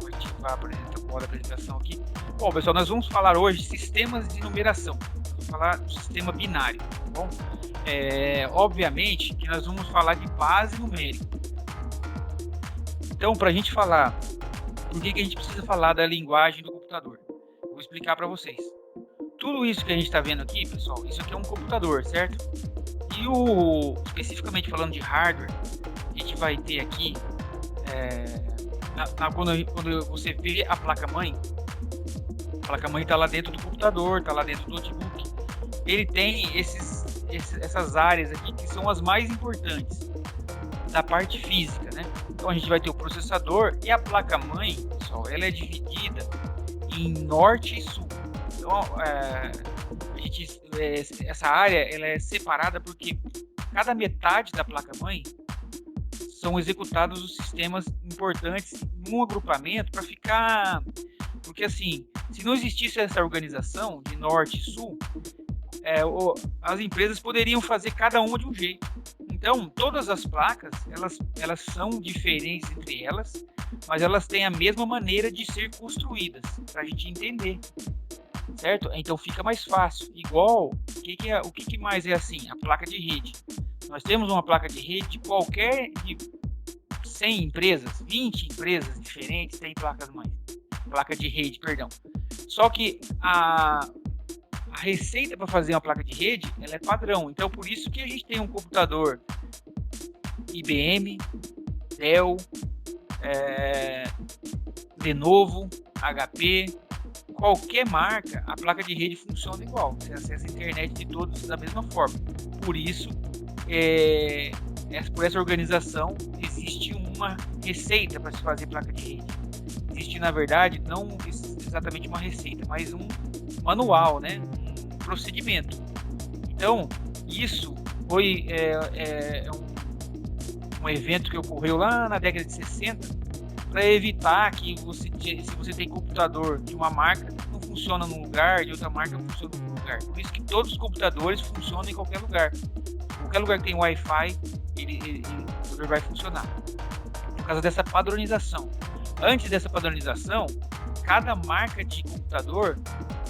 a gente vai apresentar o modo de apresentação aqui. Bom, pessoal, nós vamos falar hoje de sistemas de numeração. Vamos falar do sistema binário, tá bom? Obviamente que nós vamos falar de base numérica. Então, para a gente falar, por que a gente precisa falar da linguagem do computador? Vou explicar para vocês. Tudo isso que a gente está vendo aqui, pessoal, isso aqui é um computador, certo? E especificamente falando de hardware, a gente vai ter aqui, quando você vê a placa-mãe está lá dentro do computador, está lá dentro do notebook. Ele tem essas áreas aqui que são as mais importantes da parte física, né? Então a gente vai ter o processador e a placa-mãe, pessoal, ela é dividida em norte e sul. Então, essa área ela é separada porque cada metade da placa-mãe são executados os sistemas importantes num agrupamento para ficar... Porque assim, se não existisse essa organização de norte e sul, as empresas poderiam fazer cada uma de um jeito. Então, todas as placas, elas são diferentes entre elas, mas elas têm a mesma maneira de ser construídas, para a gente entender, certo? Então fica mais fácil. Igual, o que mais é assim? A placa de rede. Nós temos uma placa de rede de 100 empresas, 20 empresas diferentes têm placa de rede, perdão. Só que a receita para fazer uma placa de rede, ela é padrão. Então, por isso que a gente tem um computador IBM, Dell, Lenovo, HP, qualquer marca, a placa de rede funciona igual. Você acessa a internet de todos da mesma forma. Por isso, por essa organização, existe uma receita para se fazer placa de rede. Existe, na verdade, não exatamente uma receita, mas um manual, né? Um procedimento. Então, isso foi um evento que ocorreu lá na década de 60 para evitar que se você tem computador de uma marca, não funciona num lugar, de outra marca não funciona num lugar. Por isso que todos os computadores funcionam em qualquer lugar. Qualquer lugar que tem Wi-Fi, ele vai funcionar. Por causa dessa padronização. Antes dessa padronização, cada marca de computador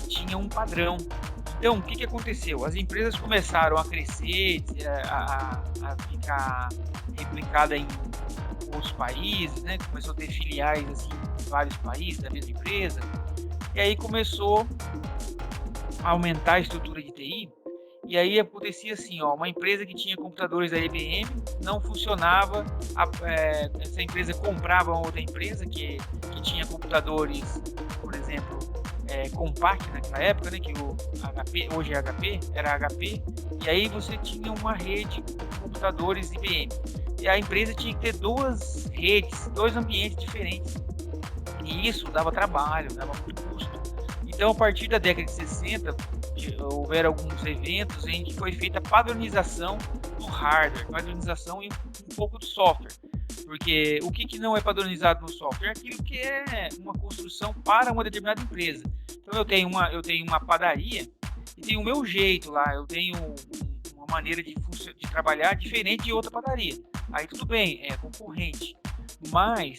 tinha um padrão. Então, o que aconteceu? As empresas começaram a crescer, a ficar replicada em outros países, né? Começou a ter filiais assim, em vários países da mesma empresa. E aí começou a aumentar a estrutura de TI. E aí acontecia assim, uma empresa que tinha computadores da IBM não funcionava, essa empresa comprava outra empresa que tinha computadores, por exemplo, Compaq naquela época, né, que o HP, hoje é HP, era HP, e aí você tinha uma rede de computadores IBM. E a empresa tinha que ter duas redes, dois ambientes diferentes. E isso dava trabalho, dava muito custo. Então, a partir da década de 60, houveram alguns eventos em que foi feita a padronização do hardware, padronização e um pouco do software. Porque o que não é padronizado no software é aquilo que é uma construção para uma determinada empresa. Então, eu tenho uma padaria e tenho o meu jeito lá, eu tenho uma maneira de trabalhar diferente de outra padaria. Aí tudo bem, é concorrente. Mas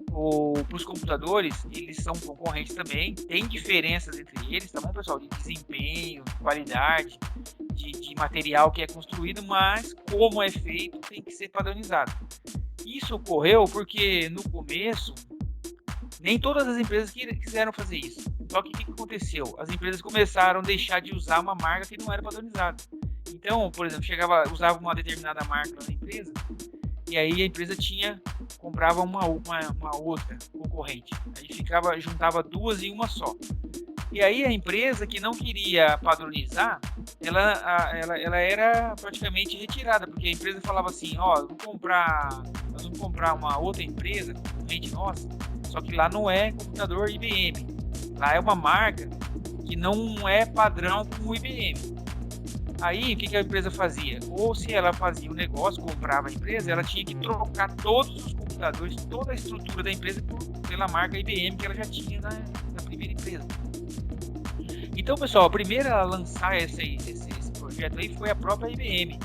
para os computadores, eles são concorrentes também, tem diferenças entre eles, tá bom, pessoal? De desempenho, de qualidade, de material que é construído, mas como é feito tem que ser padronizado. Isso ocorreu porque no começo nem todas as empresas quiseram fazer isso. Só que o que aconteceu? As empresas começaram a deixar de usar uma marca que não era padronizada. Então, por exemplo, usava uma determinada marca na empresa, e aí a empresa comprava uma outra concorrente. Aí juntava duas em uma só. E aí a empresa que não queria padronizar, ela era praticamente retirada, porque a empresa falava assim, nós vamos comprar uma outra empresa, concorrente nossa, só que lá não é computador IBM. Lá é uma marca que não é padrão com o IBM. Aí, o que a empresa fazia? Ou se ela fazia um negócio, comprava a empresa, ela tinha que trocar todos os computadores, toda a estrutura da empresa pela marca IBM que ela já tinha na primeira empresa. Então, pessoal, a primeira a lançar esse projeto aí foi a própria IBM.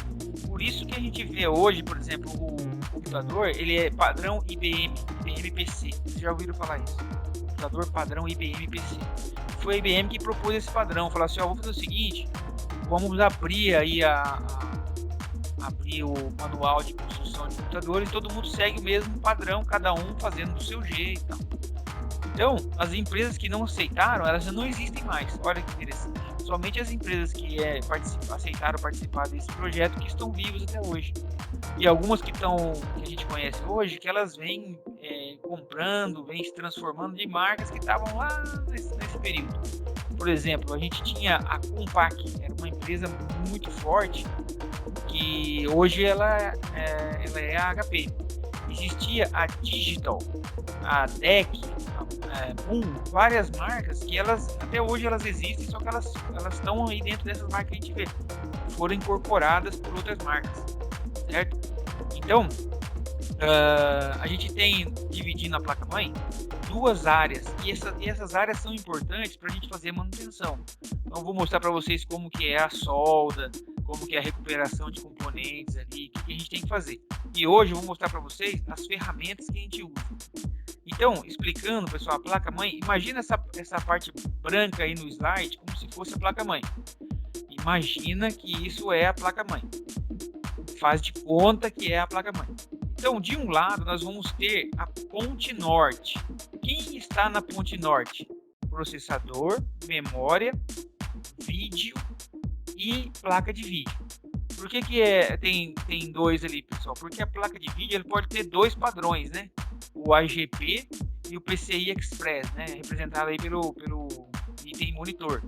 Por isso que a gente vê hoje, por exemplo, o computador, ele é padrão IBM IBM PC. Vocês já ouviram falar isso? Computador padrão IBM PC. Foi a IBM que propôs esse padrão. Falou assim, ó, vamos fazer o seguinte, vamos abrir aí abrir o manual de construção de computadores, todo mundo segue o mesmo padrão, cada um fazendo do seu jeito. Então, as empresas que não aceitaram, elas já não existem mais. Olha que interessante. Somente as empresas que aceitaram participar desse projeto que estão vivas até hoje. E algumas que a gente conhece hoje, que elas vêm comprando, vêm se transformando de marcas que estavam lá nesse período. Por exemplo, a gente tinha a Compaq, era uma empresa muito forte, que hoje ela é a HP. Existia a Digital, a DEC, Boom, várias marcas que até hoje elas existem, só que elas estão aí dentro dessas marcas que a gente vê, foram incorporadas por outras marcas, certo? Então, a gente tem, dividindo a placa-mãe, duas áreas, e essas áreas são importantes para a gente fazer manutenção. Então, vou mostrar para vocês como que é a solda, como que é a recuperação de componentes ali, o que a gente tem que fazer. E hoje eu vou mostrar para vocês as ferramentas que a gente usa. Então, explicando, pessoal, a placa-mãe, imagina essa parte branca aí no slide como se fosse a placa-mãe. Imagina que isso é a placa-mãe. Faz de conta que é a placa-mãe. Então, de um lado, nós vamos ter a ponte norte. Quem está na ponte norte? Processador, memória, vídeo e placa de vídeo. Por que tem dois ali, pessoal? Porque a placa de vídeo ele pode ter dois padrões, né? O AGP e o PCI Express, né? Representado aí pelo item monitor.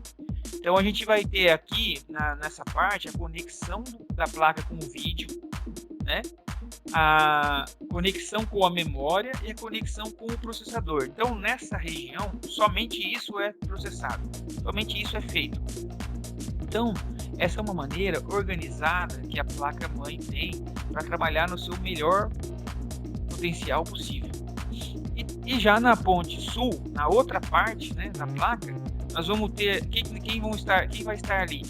Então a gente vai ter aqui nessa parte a conexão da placa com o vídeo, né? A conexão com a memória e a conexão com o processador. Então nessa região somente isso é processado, somente isso é feito. Então essa é uma maneira organizada que a placa-mãe tem para trabalhar no seu melhor potencial possível. E já na ponte sul, na outra parte, né, da placa, nós vamos ter quem vai estar ali?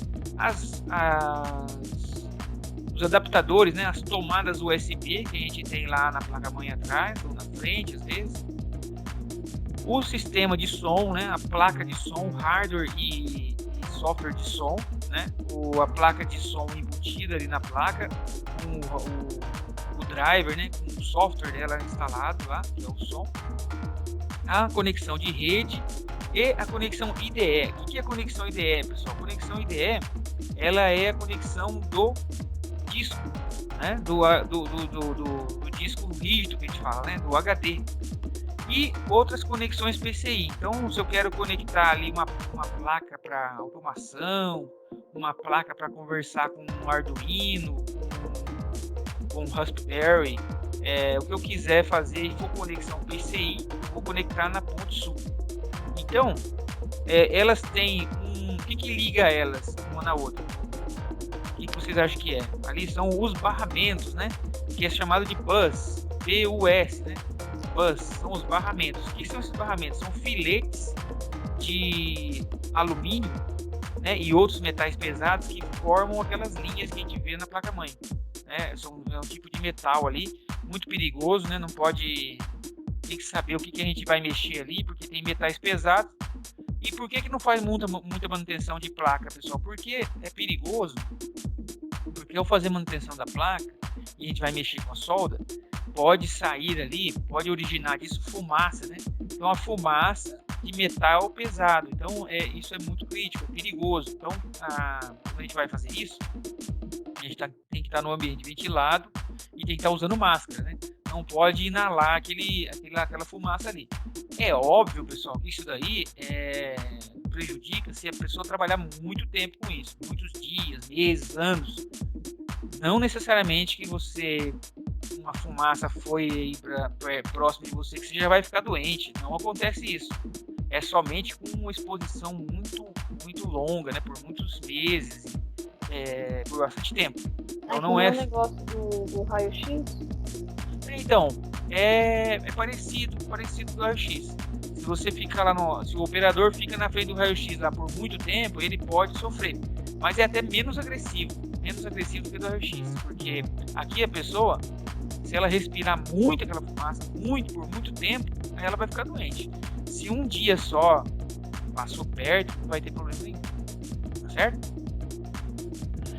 Os adaptadores, né, as tomadas USB que a gente tem lá na placa-mãe atrás ou na frente às vezes. O sistema de som, né, a placa de som, hardware e software de som, né, a placa de som embutida ali na placa, o driver, né, com o software dela instalado lá, que é o som, a conexão de rede e a conexão IDE. O que é a conexão IDE, pessoal? A conexão IDE, ela é a conexão do disco, né, do disco rígido que a gente fala, né, do HD. E outras conexões PCI. Então, se eu quero conectar ali uma placa para automação, uma placa para conversar com um Arduino, com um Raspberry, o que eu quiser fazer e for conexão PCI, eu vou conectar na ponte sul. Então, elas têm o que liga elas uma na outra? O que vocês acham que é? Ali são os barramentos, né? Que é chamado de bus, BUS, né? Bus, são os barramentos. O que são esses barramentos? São filetes de alumínio, né, e outros metais pesados que formam aquelas linhas que a gente vê na placa-mãe. É um tipo de metal ali, muito perigoso, né? Não pode... Tem que saber o que a gente vai mexer ali, porque tem metais pesados. E por que não faz muita manutenção de placa, pessoal? Porque é perigoso. Porque ao fazer manutenção da placa, e a gente vai mexer com a solda, pode sair ali, pode originar disso fumaça, né? Então a fumaça de metal pesado. Então isso é muito crítico, é perigoso. Então quando a gente vai fazer isso, a gente tem que estar no ambiente ventilado e tem que estar usando máscara, né? Não pode inalar aquela fumaça ali. É óbvio, pessoal, que isso daí prejudica se a pessoa trabalhar muito tempo com isso, muitos dias, meses, anos. Não necessariamente que uma fumaça foi aí próximo de você que você já vai ficar doente. Não acontece isso. É somente com uma exposição muito, muito longa, né? Por muitos meses, por bastante tempo. Então não é. O negócio do raio-x? Então, é parecido do raio-x. Se você fica lá se o operador fica na frente do raio-x lá por muito tempo, ele pode sofrer. Mas é até menos agressivo do que do raio-x, porque aqui a pessoa, Se ela respirar muito aquela fumaça, por muito tempo, aí ela vai ficar doente. Se um dia só passou perto, não vai ter problema nenhum. Tá certo?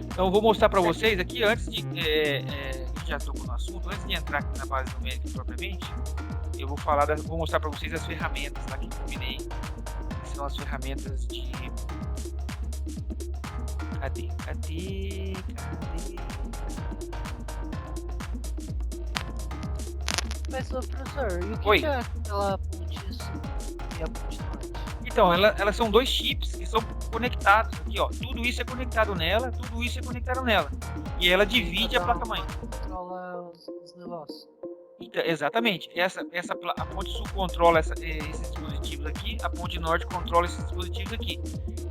Então eu vou mostrar para vocês aqui, antes de... a gente já tocou no assunto, antes de entrar aqui na base numérica propriamente, eu vou mostrar para vocês as ferramentas lá que eu combinei. Que são as ferramentas de... Cadê? Mas, ô, professor, e o que Oi. que é aquela ponte sul e a ponte norte? Então, elas são dois chips que são conectados aqui, ó. Tudo isso é conectado nela, tudo isso é conectado nela. E ela divide a placa-mãe. Controla os negócios. Então, exatamente. A ponte sul controla esses dispositivos aqui, a ponte norte controla esses dispositivos aqui.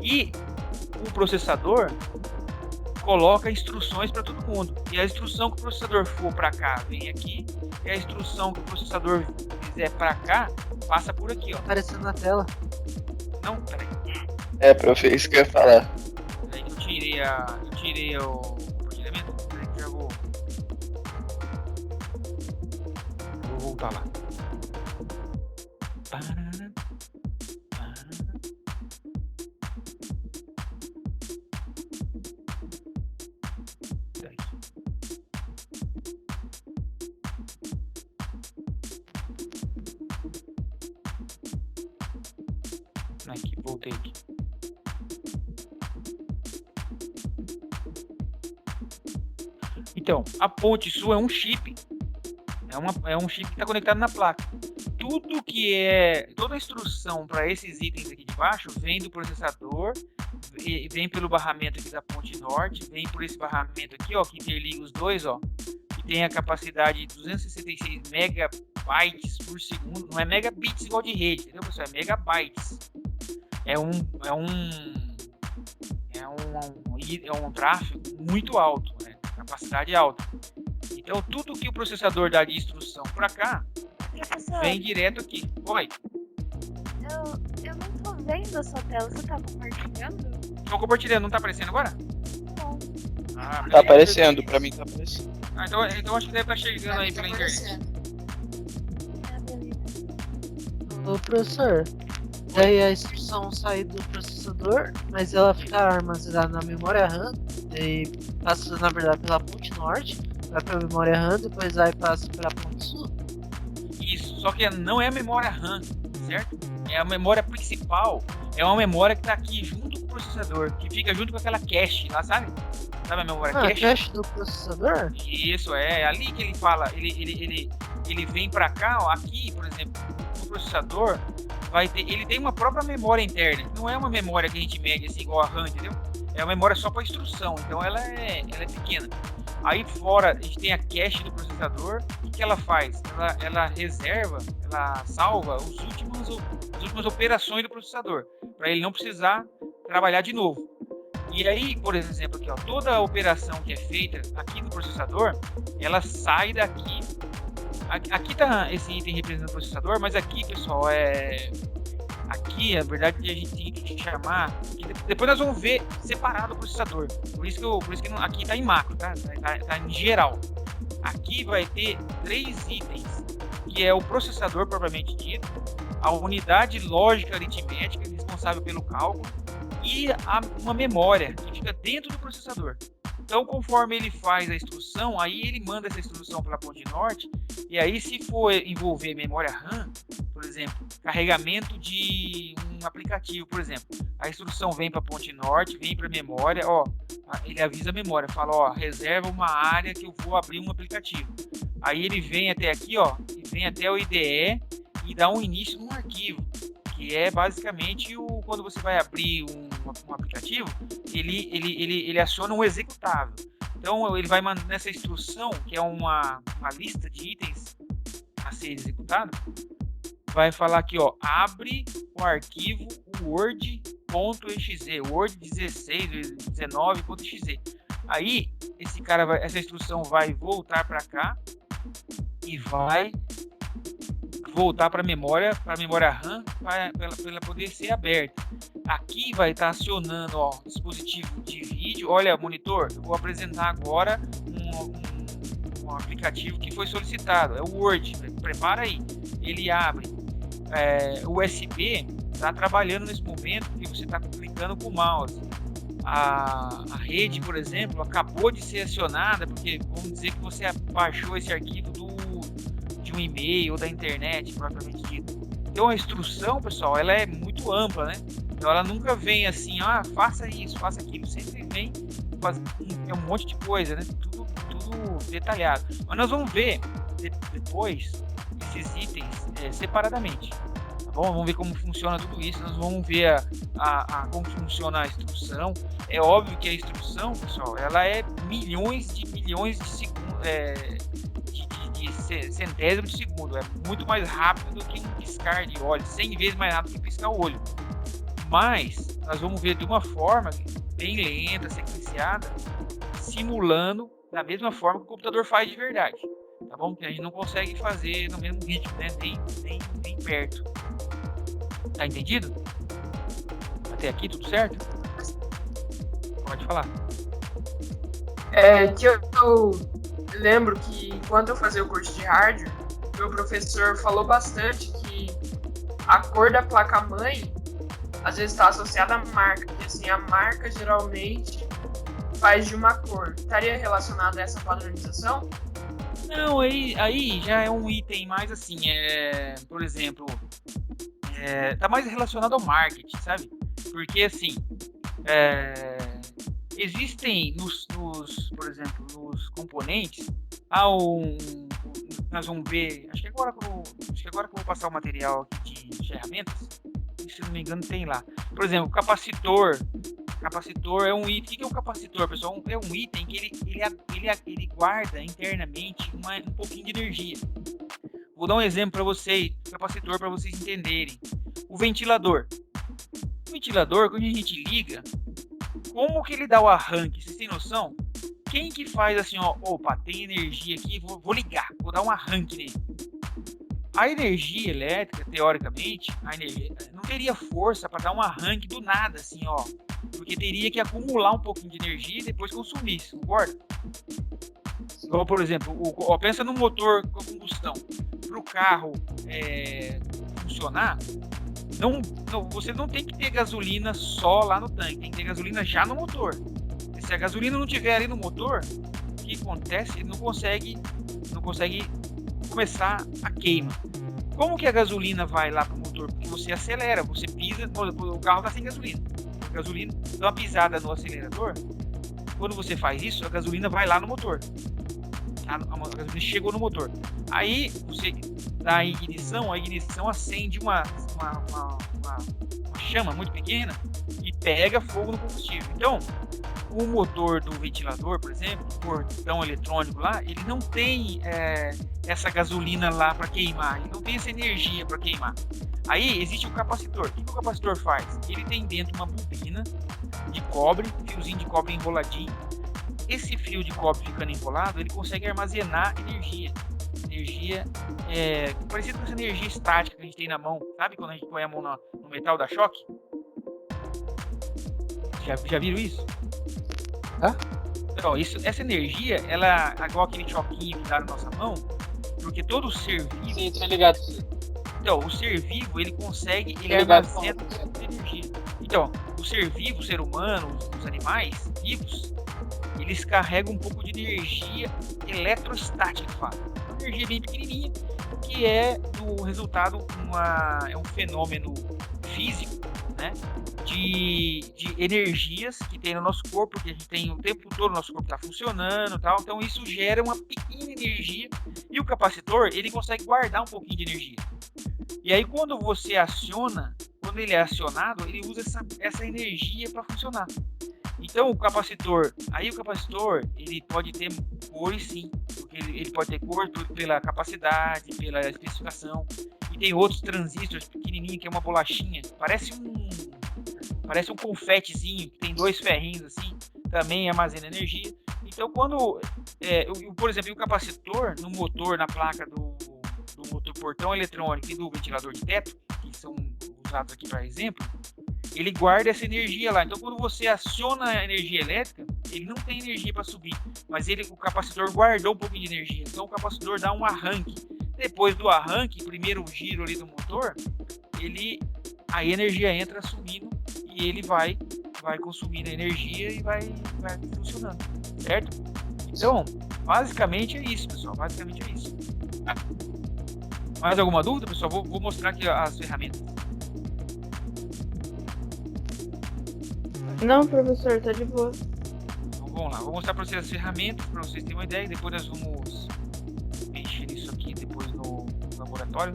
E o processador coloca instruções para todo mundo. E a instrução que o processador for para cá, vem aqui. E a instrução que o processador fizer para cá, passa por aqui, ó. Aparecendo na tela. Não, peraí. Prof, isso que eu ia falar. Peraí que eu tirei o compartilhamento. Peraí que eu já vou voltar lá. Parará, parará. Peraí. Aqui, voltei aqui. Então, a ponte sul é um chip. É um chip que está conectado na placa. Toda a instrução para esses itens aqui de baixo vem do processador, vem pelo barramento aqui da ponte norte, vem por esse barramento aqui, ó, que interliga os dois, ó, que tem a capacidade de 266 megabytes por segundo. Não é megabits igual de rede, entendeu, pessoal? É megabytes. É um tráfego muito alto, né? Capacidade alta. Então tudo que o processador dá de instrução para cá Professor, vem direto aqui. Oi, eu não tô vendo a sua tela. Você tá compartilhando? tô compartilhando, não tá aparecendo agora? Não. Ah, Tá aparecendo, pra mim tá aparecendo. então acho que deve estar chegando aí pela internet. Ah, beleza. Ô, professor, daí a instrução sai do processador, mas ela fica armazenada na memória RAM, e passa, na verdade, pela ponte norte, vai pra memória RAM, depois vai e passa pra ponte sul. Isso, só que não é a memória RAM, certo? É a memória principal, é uma memória que tá aqui junto com o processador, que fica junto com aquela cache lá, sabe? Sabe a memória cache? Cache do processador? Isso, é ali que ele fala, ele vem pra cá, ó, aqui, por exemplo, no processador, ele tem uma própria memória interna, não é uma memória que a gente mede assim igual a RAM, entendeu? É uma memória só para instrução, então ela é pequena. Aí fora a gente tem a cache do processador. O que ela faz? Ela reserva, ela salva as últimas operações do processador, para ele não precisar trabalhar de novo. E aí, por exemplo, aqui, ó, toda a operação que é feita aqui no processador, ela sai daqui. Aqui tá esse item representando o processador, mas aqui, pessoal, aqui, na verdade, a gente tem que chamar. Depois nós vamos ver separado o processador. Por isso que aqui está em macro, tá? Tá em geral. Aqui vai ter 3 itens, que é o processador propriamente dito, a unidade lógica aritmética responsável pelo cálculo e uma memória que fica dentro do processador. Então, conforme ele faz a instrução, aí ele manda essa instrução para a ponte norte, e aí se for envolver memória RAM, por exemplo, carregamento de um aplicativo, por exemplo, a instrução vem para a ponte norte, vem para a memória, ó, ele avisa a memória, fala, ó, reserva uma área que eu vou abrir um aplicativo. Aí ele vem até aqui, ó, e vem até o IDE e dá um início num arquivo, que é basicamente quando você vai abrir um aplicativo, ele aciona um executável. Então ele vai mandar nessa instrução, que é uma lista de itens a ser executado, vai falar aqui, ó, abre o arquivo word.exe, word 16, 19.exe. Aí essa instrução vai voltar para cá e vai voltar para a memória RAM, para ela poder ser aberta. Aqui vai estar acionando, ó, dispositivo de vídeo. Olha, monitor, eu vou apresentar agora um aplicativo que foi solicitado, é o Word. Prepara aí. Ele abre o USB, está trabalhando nesse momento que você está clicando com o mouse. A rede, por exemplo, acabou de ser acionada, porque vamos dizer que você baixou esse arquivo de um e-mail ou da internet, propriamente dito. Então a instrução, pessoal, ela é muito ampla, né? Então ela nunca vem assim, faça isso, faça aquilo. Sempre vem um monte de coisa, né? Tudo detalhado. Mas nós vamos ver depois esses itens separadamente. Tá bom? Vamos ver como funciona tudo isso. Nós vamos ver como funciona a instrução. É óbvio que a instrução, pessoal, ela é milhões de segundos, de centésimo de segundo. É muito mais rápido do que um piscar de olho, 100 vezes mais rápido que piscar o olho. Mas nós vamos ver de uma forma bem lenta, sequenciada, simulando da mesma forma que o computador faz de verdade. Tá bom? Que a gente não consegue fazer no mesmo ritmo, né? Nem perto. Tá entendido? Até aqui tudo certo? Pode falar. Que eu lembro que quando eu fazia o curso de rádio, meu professor falou bastante que a cor da placa-mãe às vezes está associada à marca, e assim, a marca geralmente faz de uma cor. Estaria relacionado a essa padronização? Não, aí já é um item mais assim, por exemplo, tá mais relacionado ao marketing, sabe? Porque assim, existem por exemplo, nos componentes, nós vamos ver, acho que agora que eu vou passar o material aqui de ferramentas, se não me engano tem lá. Por exemplo, capacitor é um item. O que é um capacitor, pessoal? É um item que ele guarda internamente um pouquinho de energia. Vou dar um exemplo para vocês, capacitor, para vocês entenderem. O ventilador. O ventilador, quando a gente liga, como que ele dá o arranque? Vocês têm noção? Quem que faz assim, opa, tem energia aqui, vou ligar, vou dar um arranque nele. A energia elétrica, teoricamente, não teria força para dar um arranque do nada, assim, porque teria que acumular um pouquinho de energia e depois consumir, concorda? Igual, por exemplo, pensa no motor com combustão. Para o carro funcionar, você não tem que ter gasolina só lá no tanque, tem que ter gasolina já no motor. E se a gasolina não estiver ali no motor, o que acontece? Ele não consegue começar a queima. Como que a gasolina vai lá pro motor? Porque você acelera, você pisa, o carro está sem gasolina. A gasolina dá uma pisada no acelerador. Quando você faz isso, a gasolina vai lá no motor. A gasolina chegou no motor. Aí você dá a ignição acende uma chama muito pequena e pega fogo no combustível. Então, o motor do ventilador, por exemplo, o portão eletrônico lá, ele não tem essa gasolina lá para queimar, ele não tem essa energia para queimar. Aí existe o capacitor. O que o capacitor faz? Ele tem dentro uma bobina de cobre, fiozinho de cobre enroladinho. Esse fio de cobre ficando enrolado, ele consegue armazenar energia. Energia parecida com essa energia estática que a gente tem na mão. Sabe quando a gente põe a mão no metal da choque? Já viram isso? Então, essa energia, ela é igual aquele choquinho que dá na nossa mão, porque todo ser vivo... Sim, tá ligado. Então, o ser vivo, ele consegue, ele armazena energia. Então, o ser vivo, o ser humano, os animais vivos, eles carregam um pouco de energia eletrostática, uma energia bem pequenininha, que é no resultado é um fenômeno físico, né, de energias que tem no nosso corpo, que a gente tem o tempo todo, o nosso corpo está funcionando, tal. Então isso gera uma pequena energia e o capacitor, ele consegue guardar um pouquinho de energia. E aí quando ele é acionado, ele usa essa energia para funcionar. Então o capacitor, ele pode ter cores, sim, porque ele pode ter cor pela capacidade, pela especificação, e tem outros transistores pequenininhos, que é uma bolachinha, parece um confetezinho, que tem 2 ferrinhos assim, também armazena energia. Então quando, por exemplo, o capacitor no motor, na placa do motor portão eletrônico e do ventilador de teto, que são usados aqui para exemplo, ele guarda essa energia lá. Então quando você aciona a energia elétrica, ele não tem energia para subir, mas o capacitor guardou um pouquinho de energia, então o capacitor dá um arranque. Depois do arranque, primeiro giro ali do motor, a energia entra subindo e ele vai consumindo a energia e vai funcionando, certo? Então, basicamente é isso, pessoal, basicamente é isso. Mais alguma dúvida, pessoal? Vou mostrar aqui as ferramentas. Não, professor, tá de boa. Então, vamos lá, vou mostrar para vocês as ferramentas, para vocês terem uma ideia, e depois nós vamos mexer nisso aqui depois no laboratório.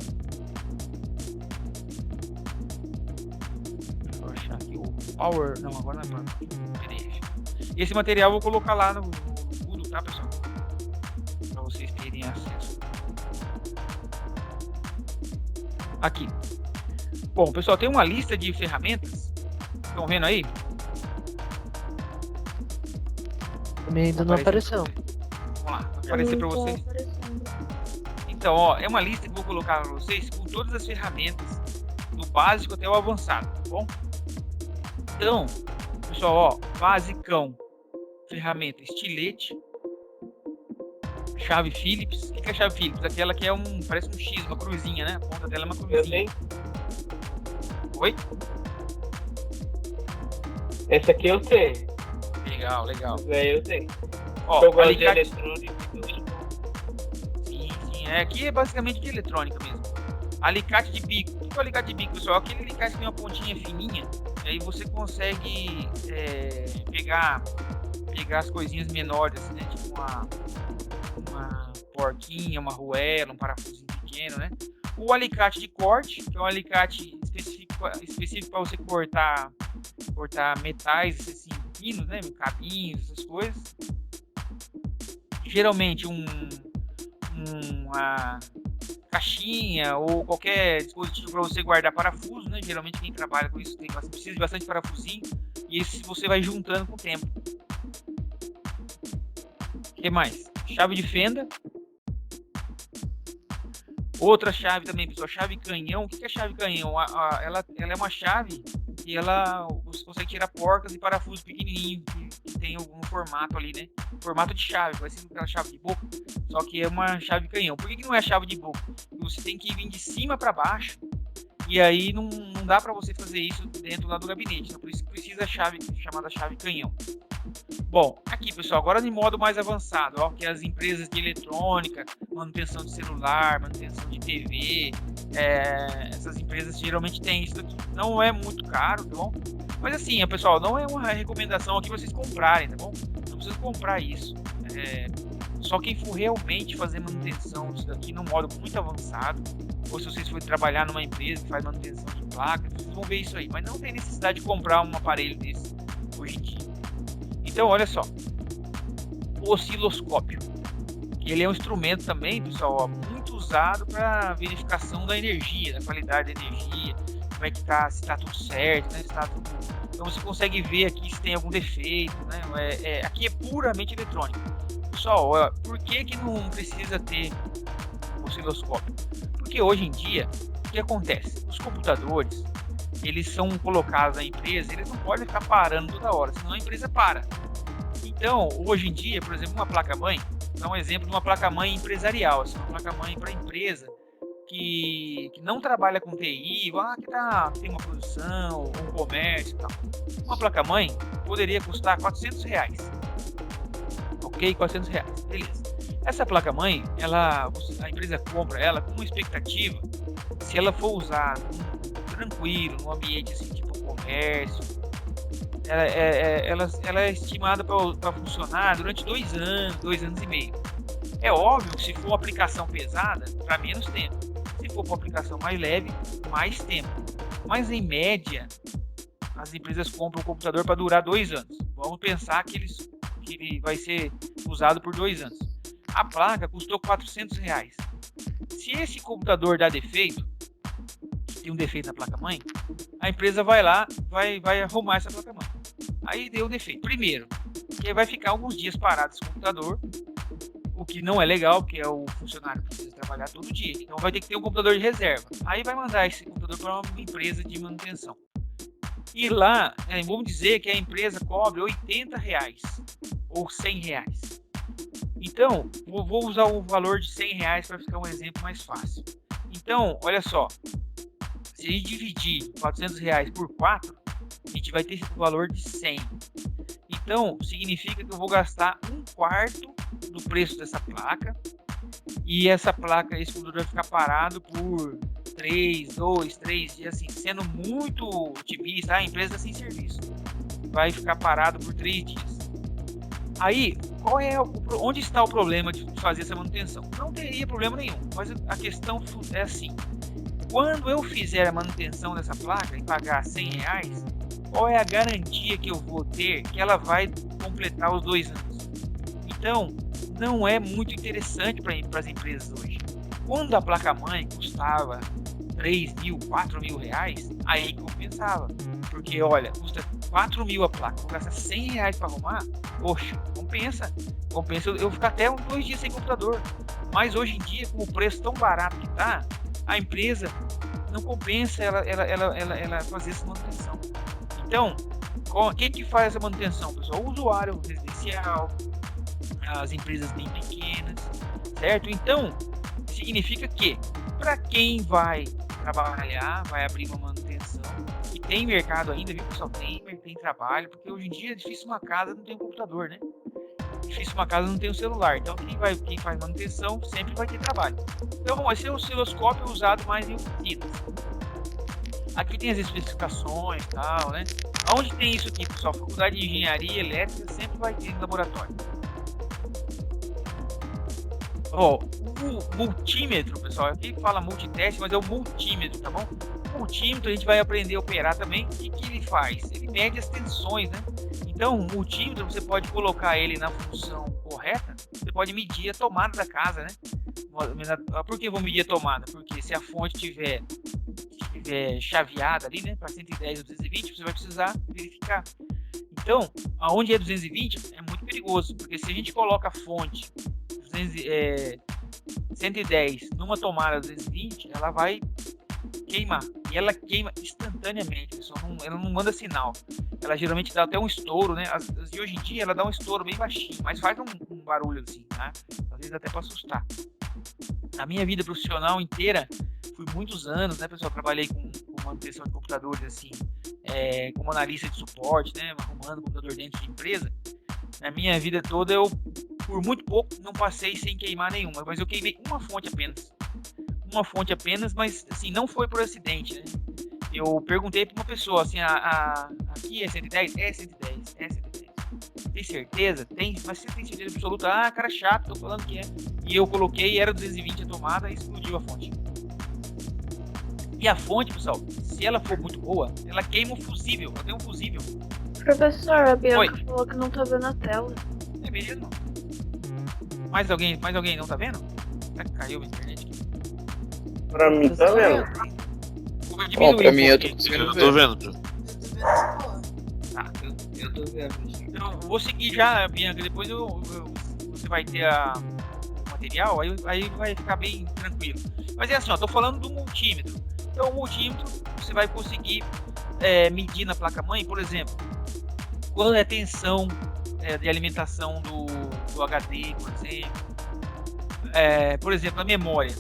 Deixa eu achar aqui o Power... Não, agora não é PDF. E esse material eu vou colocar lá no Google, tá, pessoal? Para vocês terem acesso. Aqui. Bom, pessoal, tem uma lista de ferramentas. Estão vendo aí? Também ainda não apareceu. Vamos lá, vai aparecer para vocês. Então, ó, é uma lista que eu vou colocar para vocês com todas as ferramentas, do básico até o avançado, tá bom? Então, pessoal, ó, basicão, ferramenta estilete, chave Phillips. O que é a chave Phillips? Aquela que parece um X, uma cruzinha, né? A ponta dela é uma cruzinha. Oi? Esse aqui eu sei. Legal, legal. Eu sei. Ó, Eu gosto de alicate... eletrônica. Sim, aqui é basicamente de eletrônica mesmo. Alicate de bico. O que é o alicate de bico, pessoal? Aquele alicate que tem uma pontinha fininha, e aí você consegue pegar as coisinhas menores, assim, né? Tipo uma porquinha, uma arruela, um parafusinho pequeno, né? O alicate de corte, que é um alicate específico para você cortar metais, assim, finos, né? Cabinhos, essas coisas. Geralmente uma caixinha ou qualquer dispositivo para você guardar parafuso, né? Geralmente quem trabalha com isso precisa de bastante parafusinho, e esse você vai juntando com o tempo. O que mais? Chave de fenda. Outra chave também, pessoal, chave canhão. O que é chave canhão? Ela é uma chave que você consegue tirar porcas e parafusos pequenininhos que tem algum formato ali, né? Formato de chave, vai ser aquela chave de boca, só que é uma chave canhão. Por que não é chave de boca? Porque você tem que vir de cima para baixo, e aí não dá para você fazer isso dentro lá do gabinete. Então por isso que precisa chamada chave canhão. Bom, aqui, pessoal, agora em modo mais avançado, ó, que as empresas de eletrônica, manutenção de celular, manutenção de TV, essas empresas geralmente têm isso aqui. Não é muito caro, tá bom? Mas assim, pessoal, não é uma recomendação aqui vocês comprarem, tá bom? Não precisa comprar isso. Só quem for realmente fazer manutenção disso daqui no modo muito avançado, ou se vocês forem trabalhar numa empresa que faz manutenção de placa, vocês vão ver isso aí. Mas não tem necessidade de comprar um aparelho desse hoje em dia. Então, olha só, o osciloscópio, que ele é um instrumento também, pessoal, ó, muito usado para verificação da energia, da qualidade da energia, como é que tá, se está tudo certo, né? Se tá tudo... Então você consegue ver aqui se tem algum defeito, né? Aqui é puramente eletrônico. Pessoal, ó, por que não precisa ter osciloscópio? Porque hoje em dia, o que acontece? Os computadores, eles são colocados na empresa, eles não podem ficar parando toda hora, senão a empresa para. Então, hoje em dia, por exemplo, uma placa-mãe, dá um exemplo de uma placa-mãe empresarial, assim, uma placa-mãe para empresa que não trabalha com TI, que tem uma produção, um comércio e tal. Uma placa-mãe poderia custar R$400. Ok? R$400, beleza. Essa placa-mãe, a empresa compra ela com uma expectativa, se ela for usar tranquilo, num ambiente assim, tipo comércio, ela é estimada para funcionar durante 2 anos, 2 anos e meio. É óbvio que se for uma aplicação pesada, para menos tempo. Se for uma aplicação mais leve, mais tempo. Mas em média, as empresas compram o computador para durar 2 anos. Vamos pensar que ele vai ser usado por 2 anos. A placa custou R$400. Se esse computador dá defeito, tem um defeito na placa-mãe, a empresa vai lá, vai arrumar essa placa-mãe. Aí deu defeito. Primeiro, que vai ficar alguns dias parado esse computador, o que não é legal, porque o funcionário precisa trabalhar todo dia. Então vai ter que ter um computador de reserva. Aí vai mandar esse computador para uma empresa de manutenção. E lá, vamos dizer que a empresa cobre R$80 ou R$100. Então, vou usar o valor de R$100 para ficar um exemplo mais fácil. Então, olha só, se a gente dividir R$400 por 4, a gente vai ter o valor de 100. Então, significa que eu vou gastar 1/4 do preço dessa placa, e essa placa, esse computador vai ficar parado por 3 dias, assim, sendo muito otimista, a empresa sem serviço. Vai ficar parado por 3 dias. Aí, onde está o problema de fazer essa manutenção? Não teria problema nenhum, mas a questão é assim: quando eu fizer a manutenção dessa placa e pagar R$100, qual é a garantia que eu vou ter que ela vai completar os 2 anos? Então, não é muito interessante para as empresas hoje. Quando a placa-mãe custava R$3.000, R$4.000, aí compensava. Porque, olha, custa R$4.000 a placa, vou gastar R$100 para arrumar, poxa, compensa. Compensa eu ficar até 2 dias sem computador. Mas hoje em dia, com o preço tão barato que tá, a empresa não compensa ela fazer essa manutenção. Então, quem que faz essa manutenção, pessoal? O usuário residencial, as empresas bem pequenas, certo? Então, significa que para quem vai trabalhar, vai abrir uma manutenção, e tem mercado ainda, viu, pessoal? Tem trabalho, porque hoje em dia é difícil uma casa não ter um computador, né? Difícil uma casa não ter um celular. Então, quem faz manutenção sempre vai ter trabalho. Então, vai ser o osciloscópio usado mais em oficinas. Aqui tem as especificações e tal, né? Onde tem isso aqui, pessoal? Faculdade de Engenharia Elétrica sempre vai ter no laboratório. Ó, o multímetro, pessoal, aqui fala multiteste, mas é o multímetro, tá bom? O multímetro a gente vai aprender a operar também. O que ele faz? Ele mede as tensões, né? Então, o multímetro, você pode colocar ele na função correta, você pode medir a tomada da casa, né? Por que eu vou medir a tomada? Porque se a fonte tiver chaveada ali, né, para 110 ou 220, você vai precisar verificar. Então, aonde é 220 é muito perigoso, porque se a gente coloca a fonte 110 numa tomada 220, ela vai queimar. E ela queima instantaneamente, pessoal. Ela não manda sinal. Ela geralmente dá até um estouro, né? As de hoje em dia ela dá um estouro bem baixinho, mas faz um barulho assim, tá? Às vezes até para assustar. Na minha vida profissional inteira, fui muitos anos, né, pessoal? Trabalhei com manutenção de computadores, assim, como analista de suporte, né? Arrumando computador dentro de empresa. Na minha vida toda, eu, por muito pouco, não passei sem queimar nenhuma, mas eu queimei uma fonte apenas, mas assim, não foi por acidente, né? Eu perguntei para uma pessoa assim, aqui é 110? É 110, é 110. Tem certeza? Tem, mas você tem certeza absoluta? Ah, cara chato, tô falando que é. E eu coloquei, era 220 a tomada e explodiu a fonte. E a fonte, pessoal, se ela for muito boa, ela queima o fusível, ela tem um fusível. Professor, a Bianca Oi. falou que não tá vendo a tela. É mesmo? Mais alguém não tá vendo? Será que caiu a internet aqui? Pra mim tá vendo. Vou Bom, diminuir pra um mim eu tô pouquinho. conseguindo Eu ver. tô vendo. Tá, eu tô vendo. Então, vou seguir já, Bianca, depois você vai ter o material, aí vai ficar bem tranquilo. Mas é assim, ó, tô falando do multímetro. Então, o multímetro, você vai conseguir medir na placa-mãe, por exemplo, quando é a tensão de alimentação do HD, por exemplo. Por exemplo, a memória.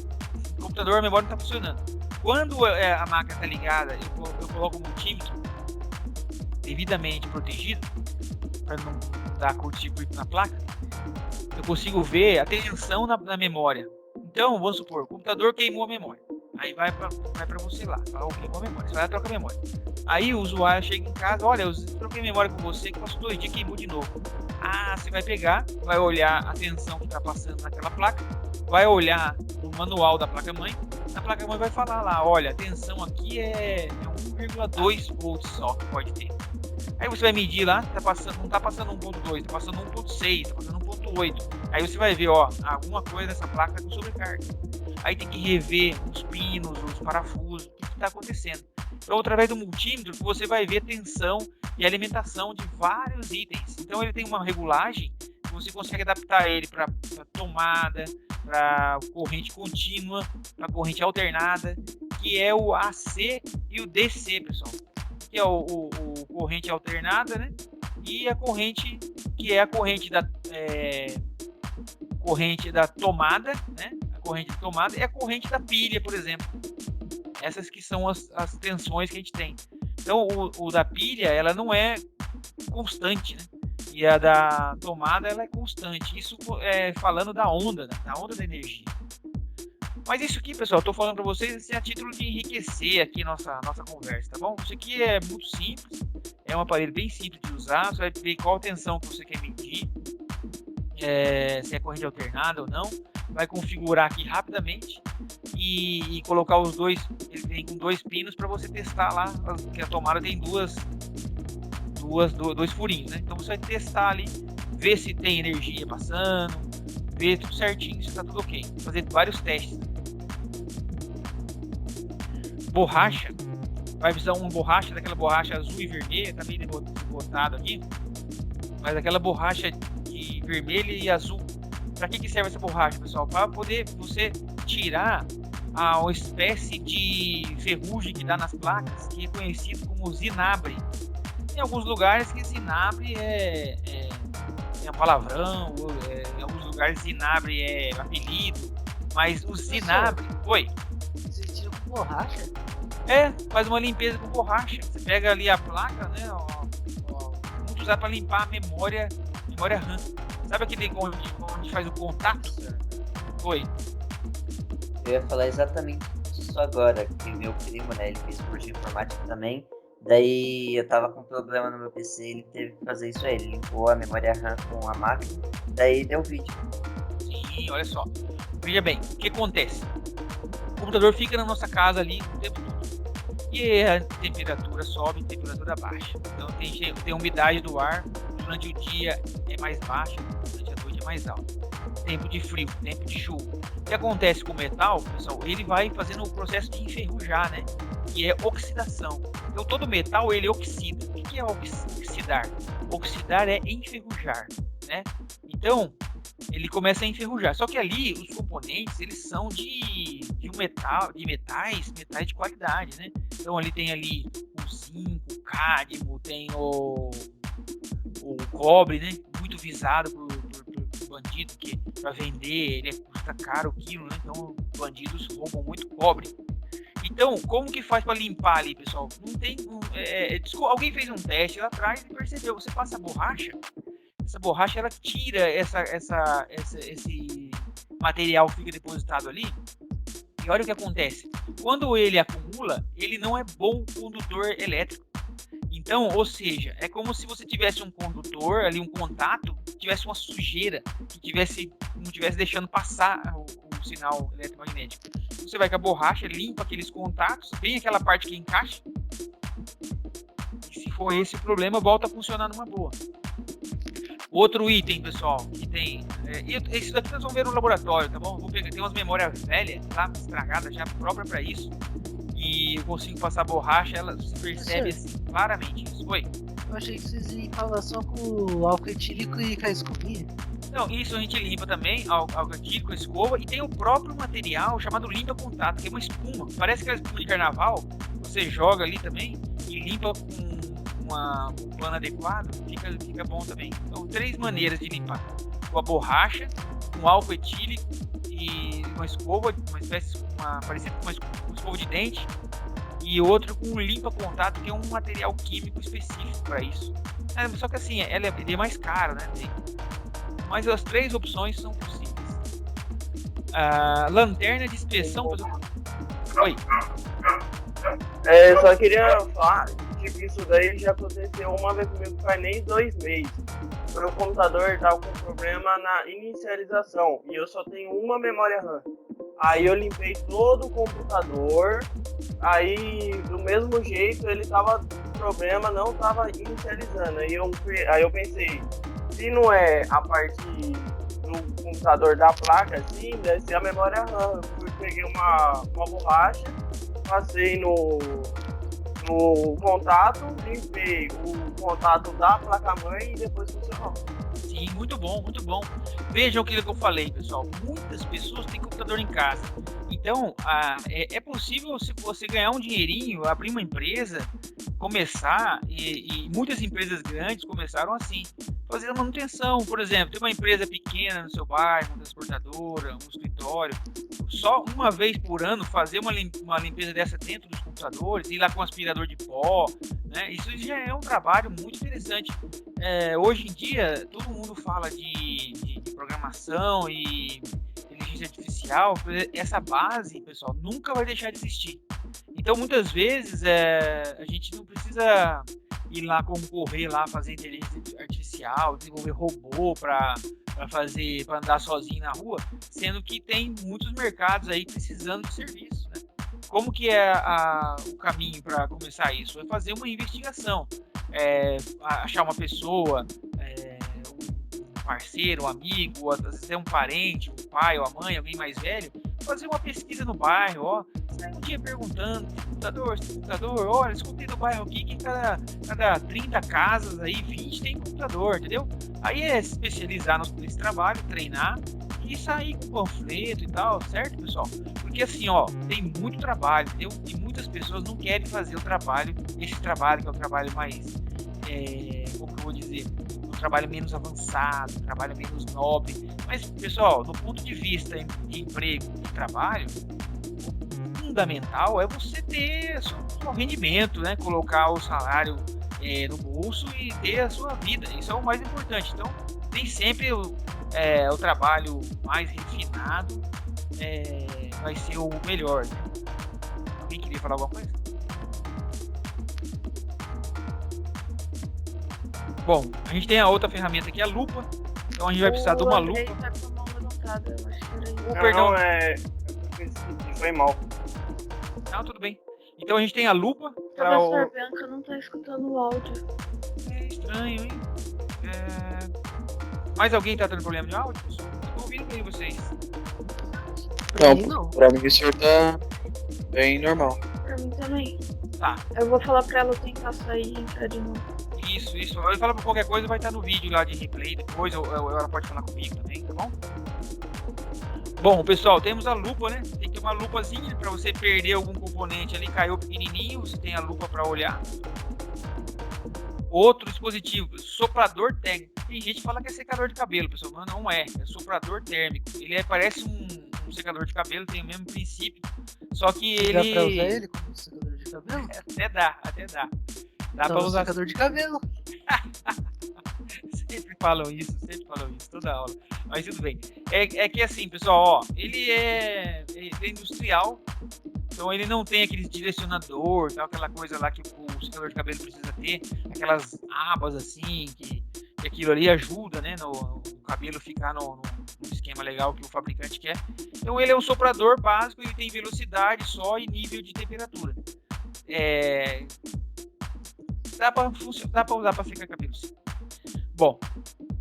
O computador, a memória não está funcionando. Quando a máquina está ligada, eu coloco o multímetro devidamente protegido, para não dar curto-circuito na placa, eu consigo ver a tensão na memória. Então, vamos supor, o computador queimou a memória. Aí vai para você lá, fala, queimou a memória, você vai lá e troca a memória. Aí o usuário chega em casa, olha, eu troquei a memória com você, que passou 2 dias e queimou de novo. Ah, você vai pegar, vai olhar a tensão que está passando naquela placa, vai olhar no manual da placa-mãe, a placa-mãe vai falar lá, olha, a tensão aqui é 1,2 volts só que pode ter. Aí você vai medir lá, não está passando 1.2, está passando 1.6, está passando 1.8. Aí você vai ver, ó, alguma coisa nessa placa está com sobrecarga. Aí tem que rever os pinos, os parafusos, o que está acontecendo. Então, através do multímetro, você vai ver a tensão e a alimentação de vários itens. Então, ele tem uma regulagem que você consegue adaptar ele para tomada, para corrente contínua, para corrente alternada, que é o AC e o DC, pessoal. Que é o corrente alternada, né? E a corrente que é a corrente da tomada, né? A corrente da tomada e a corrente da pilha, por exemplo. Essas que são as tensões que a gente tem. Então, o da pilha, ela não é constante, né? E a da tomada, ela é constante. Isso é falando da onda, né? Da onda da energia. Mas isso aqui, pessoal, eu tô falando para vocês assim, a título de enriquecer aqui nossa conversa, tá bom? Isso aqui é muito simples, é um aparelho bem simples de usar, você vai ver qual a tensão que você quer medir, se é corrente alternada ou não, vai configurar aqui rapidamente e colocar os dois, ele vem com 2 pinos para você testar lá, que a tomada tem dois furinhos, né? Então você vai testar ali, ver se tem energia passando, ver tudo certinho, se está tudo ok, fazer vários testes. Borracha, vai precisar uma borracha, daquela borracha azul e vermelha, tá bem botado aqui, mas aquela borracha de vermelho e azul. Para que serve essa borracha, pessoal? Para poder você tirar a espécie de ferrugem que dá nas placas, que é conhecido como zinabre. Em alguns lugares que zinabre é um palavrão, em alguns lugares zinabre é apelido, mas o zinabre... Oi? Vocês tiram com borracha? Faz uma limpeza com borracha. Você pega ali a placa, né? Muito usar para limpar a memória RAM. Sabe aquele onde faz o contato? Oi? Eu ia falar exatamente isso agora, que meu primo, né, ele fez curso de informática também, daí eu tava com problema no meu PC, ele teve que fazer isso aí, ele limpou a memória RAM com a máquina, daí deu vídeo. Sim, olha só. Veja bem, o que acontece? O computador fica na nossa casa ali o tempo todo. E a temperatura sobe, a temperatura baixa. Então tem umidade do ar, durante o dia é mais baixa, durante a noite é mais alta. Tempo de frio, tempo de chuva. O que acontece com o metal, pessoal, ele vai fazendo o processo de enferrujar, né? Que é oxidação. Então todo metal ele oxida. O que é oxidar? Oxidar é enferrujar, né? Então ele começa a enferrujar. Só que ali os componentes eles são de metais de qualidade, né? Então ali tem ali o zinco, o cádmio, tem o cobre, né? Muito visado por bandido, que para vender ele custa caro o quilo, né? Então bandidos roubam muito cobre. Então, como que faz para limpar ali, pessoal? Não tem. Alguém fez um teste lá atrás e percebeu. Você passa a borracha, essa borracha ela tira esse material que fica depositado ali. E olha o que acontece. Quando ele acumula, ele não é bom condutor elétrico. Então, ou seja, é como se você tivesse um condutor ali, um contato, tivesse uma sujeira, que não tivesse deixando passar o sinal eletromagnético. Você vai com a borracha, limpa aqueles contatos, vem aquela parte que encaixa, e se for esse o problema, volta a funcionar numa boa. Outro item, pessoal, que tem... isso daqui nós vamos ver no laboratório, tá bom? Tem umas memórias velhas, lá, estragadas, já própria para isso. E eu consigo passar borracha, ela se percebe assim, claramente. Isso foi. Eu achei que vocês iam falar só com álcool etílico e com a escovinha. Não, isso a gente limpa também, álcool etílico, escova, e tem o próprio material chamado limpa-contato, que é uma espuma. Parece aquela espuma de carnaval, você joga ali também e limpa com um pano adequado, fica bom também. Então, 3 maneiras de limpar: com a borracha, com álcool etílico e uma escova, parecida com uma escova de dente, e outro com um limpa-contato, que é um material químico específico para isso. Só que assim, ela é mais cara, né? Mas as 3 opções são possíveis. Lanterna de inspeção. Oi. Só queria falar que isso daí já aconteceu uma vez comigo, faz nem 2 meses. O meu computador estava com problema na inicialização e eu só tenho uma memória RAM. Aí eu limpei todo o computador, aí do mesmo jeito ele tava com problema, não tava inicializando. Aí eu pensei, se não é a parte do computador da placa, assim, deve ser a memória RAM. Eu peguei uma borracha, passei no contato, limpei o contato da placa-mãe e depois funcionou. Sim, muito bom, muito bom. Vejam aquilo que eu falei, pessoal. Muitas pessoas têm computador em casa. Então, é possível, se você ganhar um dinheirinho, abrir uma empresa, começar, e muitas empresas grandes começaram assim, fazer a manutenção. Por exemplo, tem uma empresa pequena no seu bairro, uma transportadora, um escritório, só uma vez por ano fazer uma limpeza dessa dentro dos computadores, ir lá com aspirador de pó, né? Isso já é um trabalho muito interessante. Hoje em dia, todo mundo fala de programação e inteligência artificial. Essa base, pessoal, nunca vai deixar de existir. Então, muitas vezes, a gente não precisa ir lá concorrer lá, fazer inteligência artificial, desenvolver robô para andar sozinho na rua, sendo que tem muitos mercados aí precisando de serviço, né? Como que é o caminho para começar isso? É fazer uma investigação, achar uma pessoa, um parceiro, um amigo, às vezes é um parente, um pai ou a mãe, alguém mais velho, fazer uma pesquisa no bairro, ó, sai um dia perguntando, computador, olha, escutei no bairro aqui que cada 30 casas aí, 20 tem computador, entendeu? Aí é se especializar nesse trabalho, treinar e sair com panfleto e tal, certo, pessoal? Porque assim, ó, tem muito trabalho, entendeu? E muitas pessoas não querem fazer esse trabalho que é o trabalho mais, como que eu vou dizer, um trabalho menos avançado, um trabalho menos nobre. Mas, pessoal, do ponto de vista de emprego e trabalho, o fundamental é você ter seu rendimento, né? Colocar o salário no bolso e ter a sua vida. Isso é o mais importante. Então, nem sempre o trabalho mais refinado vai ser o melhor, né? Alguém queria falar alguma coisa? Bom, a gente tem a outra ferramenta aqui, a lupa. Então a gente vai precisar de uma lupa. Tá com a mão levantada, eu acho que era isso. Perdão. Foi mal. Não, tudo bem. Então a gente tem a lupa. Professor Bianca não tá escutando o áudio. É estranho, hein? Mais alguém tá tendo problema de áudio? Eu tô ouvindo bem vocês. Não, pra mim o senhor tá bem normal. Pra mim também. Tá. Eu vou falar pra ela tentar sair e entrar de novo. Isso. Eu falo pra qualquer coisa, vai estar no vídeo lá de replay depois, ou ela pode falar comigo também, tá bom? Bom, pessoal, temos a lupa, né? Tem que ter uma lupazinha pra você perder algum componente ali, caiu pequenininho, você tem a lupa pra olhar. Outro dispositivo, soprador térmico. Tem gente que fala que é secador de cabelo, pessoal, mas não é soprador térmico. Ele parece um secador de cabelo, tem o mesmo princípio, só que ele... Dá pra usar ele como secador de cabelo? Até dá. Dá Então, pra usar secador de cabelo. Sempre falam isso, toda aula. Mas tudo bem. É que assim, pessoal, ó, ele é industrial, então ele não tem aquele direcionador, tal, aquela coisa lá que o secador de cabelo precisa ter, aquelas abas assim, que aquilo ali ajuda, né, no cabelo ficar no esquema legal que o fabricante quer. Então ele é um soprador básico, ele tem velocidade só e nível de temperatura. Dá pra usar pra secar cabelo, sim. Bom,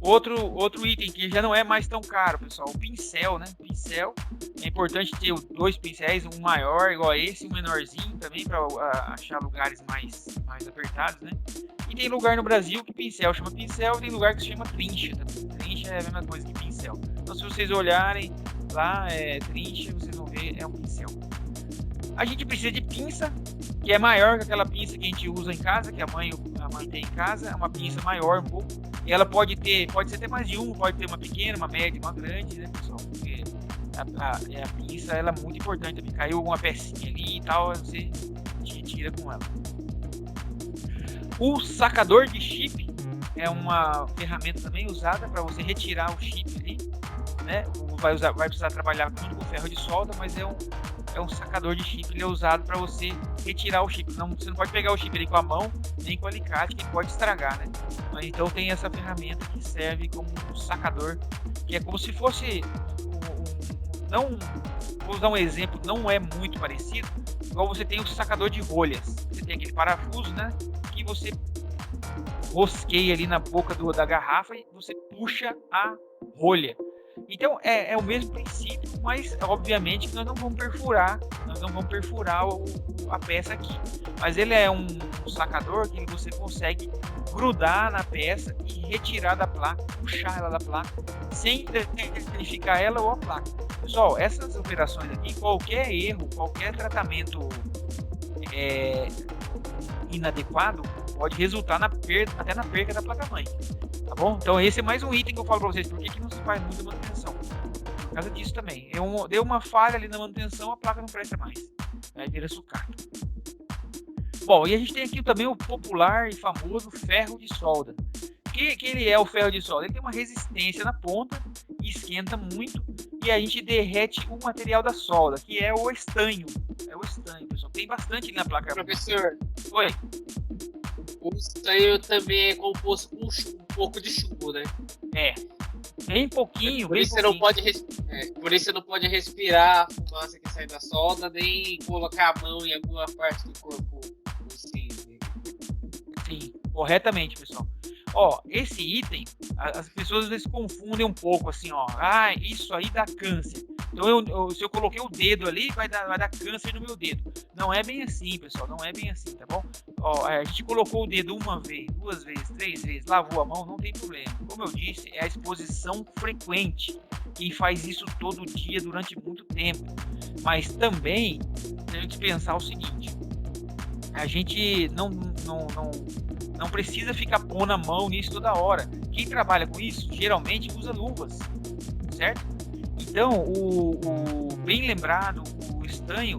outro item que já não é mais tão caro, pessoal, o pincel, né? Pincel, é importante ter 2 pincéis, um maior igual a esse, um menorzinho também para achar lugares mais apertados, né? E tem lugar no Brasil que pincel chama pincel, e tem lugar que se chama trincha também. Trincha é a mesma coisa que pincel. Então se vocês olharem lá, trincha, vocês vão ver, é um pincel. A gente precisa de pinça, que é maior que aquela pinça que a gente usa em casa, que a mãe tem em casa, é uma pinça maior um pouco. E ela pode ser até mais de uma, pode ter uma pequena, uma média, uma grande, né, pessoal? Porque a pinça, ela é muito importante. Caiu alguma pecinha ali e tal, você tira com ela. O sacador de chip é uma ferramenta também usada para você retirar o chip ali, né? Vai precisar trabalhar junto com ferro de solda, mas é um sacador de chip, ele é usado para você retirar o chip. Você não pode pegar o chip ali com a mão, nem com o alicate, que pode estragar, né? Mas então tem essa ferramenta que serve como um sacador, que é como se fosse vou usar um exemplo, não é muito parecido, igual você tem o sacador de rolhas. Você tem aquele parafuso, né? Que você rosqueia ali na boca da garrafa e você puxa a rolha. Então é o mesmo princípio, mas obviamente que nós não vamos perfurar a peça aqui. Mas ele é um sacador que você consegue grudar na peça e retirar da placa, puxar ela da placa, sem danificar ela ou a placa. Pessoal, essas operações aqui, qualquer erro, qualquer tratamento inadequado pode resultar até na perca da placa-mãe. Tá bom? Então esse é mais um item que eu falo pra vocês. Por que não se faz muita manutenção? Por causa disso também. Deu uma falha ali na manutenção, a placa não presta mais. Aí vira sucata. Bom, e a gente tem aqui também o popular e famoso ferro de solda. Que ele é o ferro de solda? Ele tem uma resistência na ponta e esquenta muito. E a gente derrete o material da solda, que é o estanho. É o estanho, pessoal. Tem bastante ali na placa. Professor, Oi. o estanho também é composto com um pouco de chumbo, né? É. Bem pouquinho, Por bem isso, você não pouquinho. pode por isso você não pode respirar a fumaça que sai da solda, nem colocar a mão em alguma parte do corpo. Assim, né? Sim, corretamente, pessoal. Ó, esse item, as pessoas às vezes confundem um pouco, assim, ó. Ah, isso aí dá câncer. Então, se eu coloquei o dedo ali, vai dar câncer no meu dedo. Não é bem assim, pessoal. Não é bem assim, tá bom? Ó, a gente colocou o dedo uma vez, 2 vezes, 3 vezes, lavou a mão, não tem problema. Como eu disse, é a exposição frequente. Quem faz isso todo dia durante muito tempo. Mas também, tem que pensar o seguinte. A gente não precisa ficar pondo a mão nisso toda hora. Quem trabalha com isso, geralmente usa luvas, certo? Então, o bem lembrado, o estanho,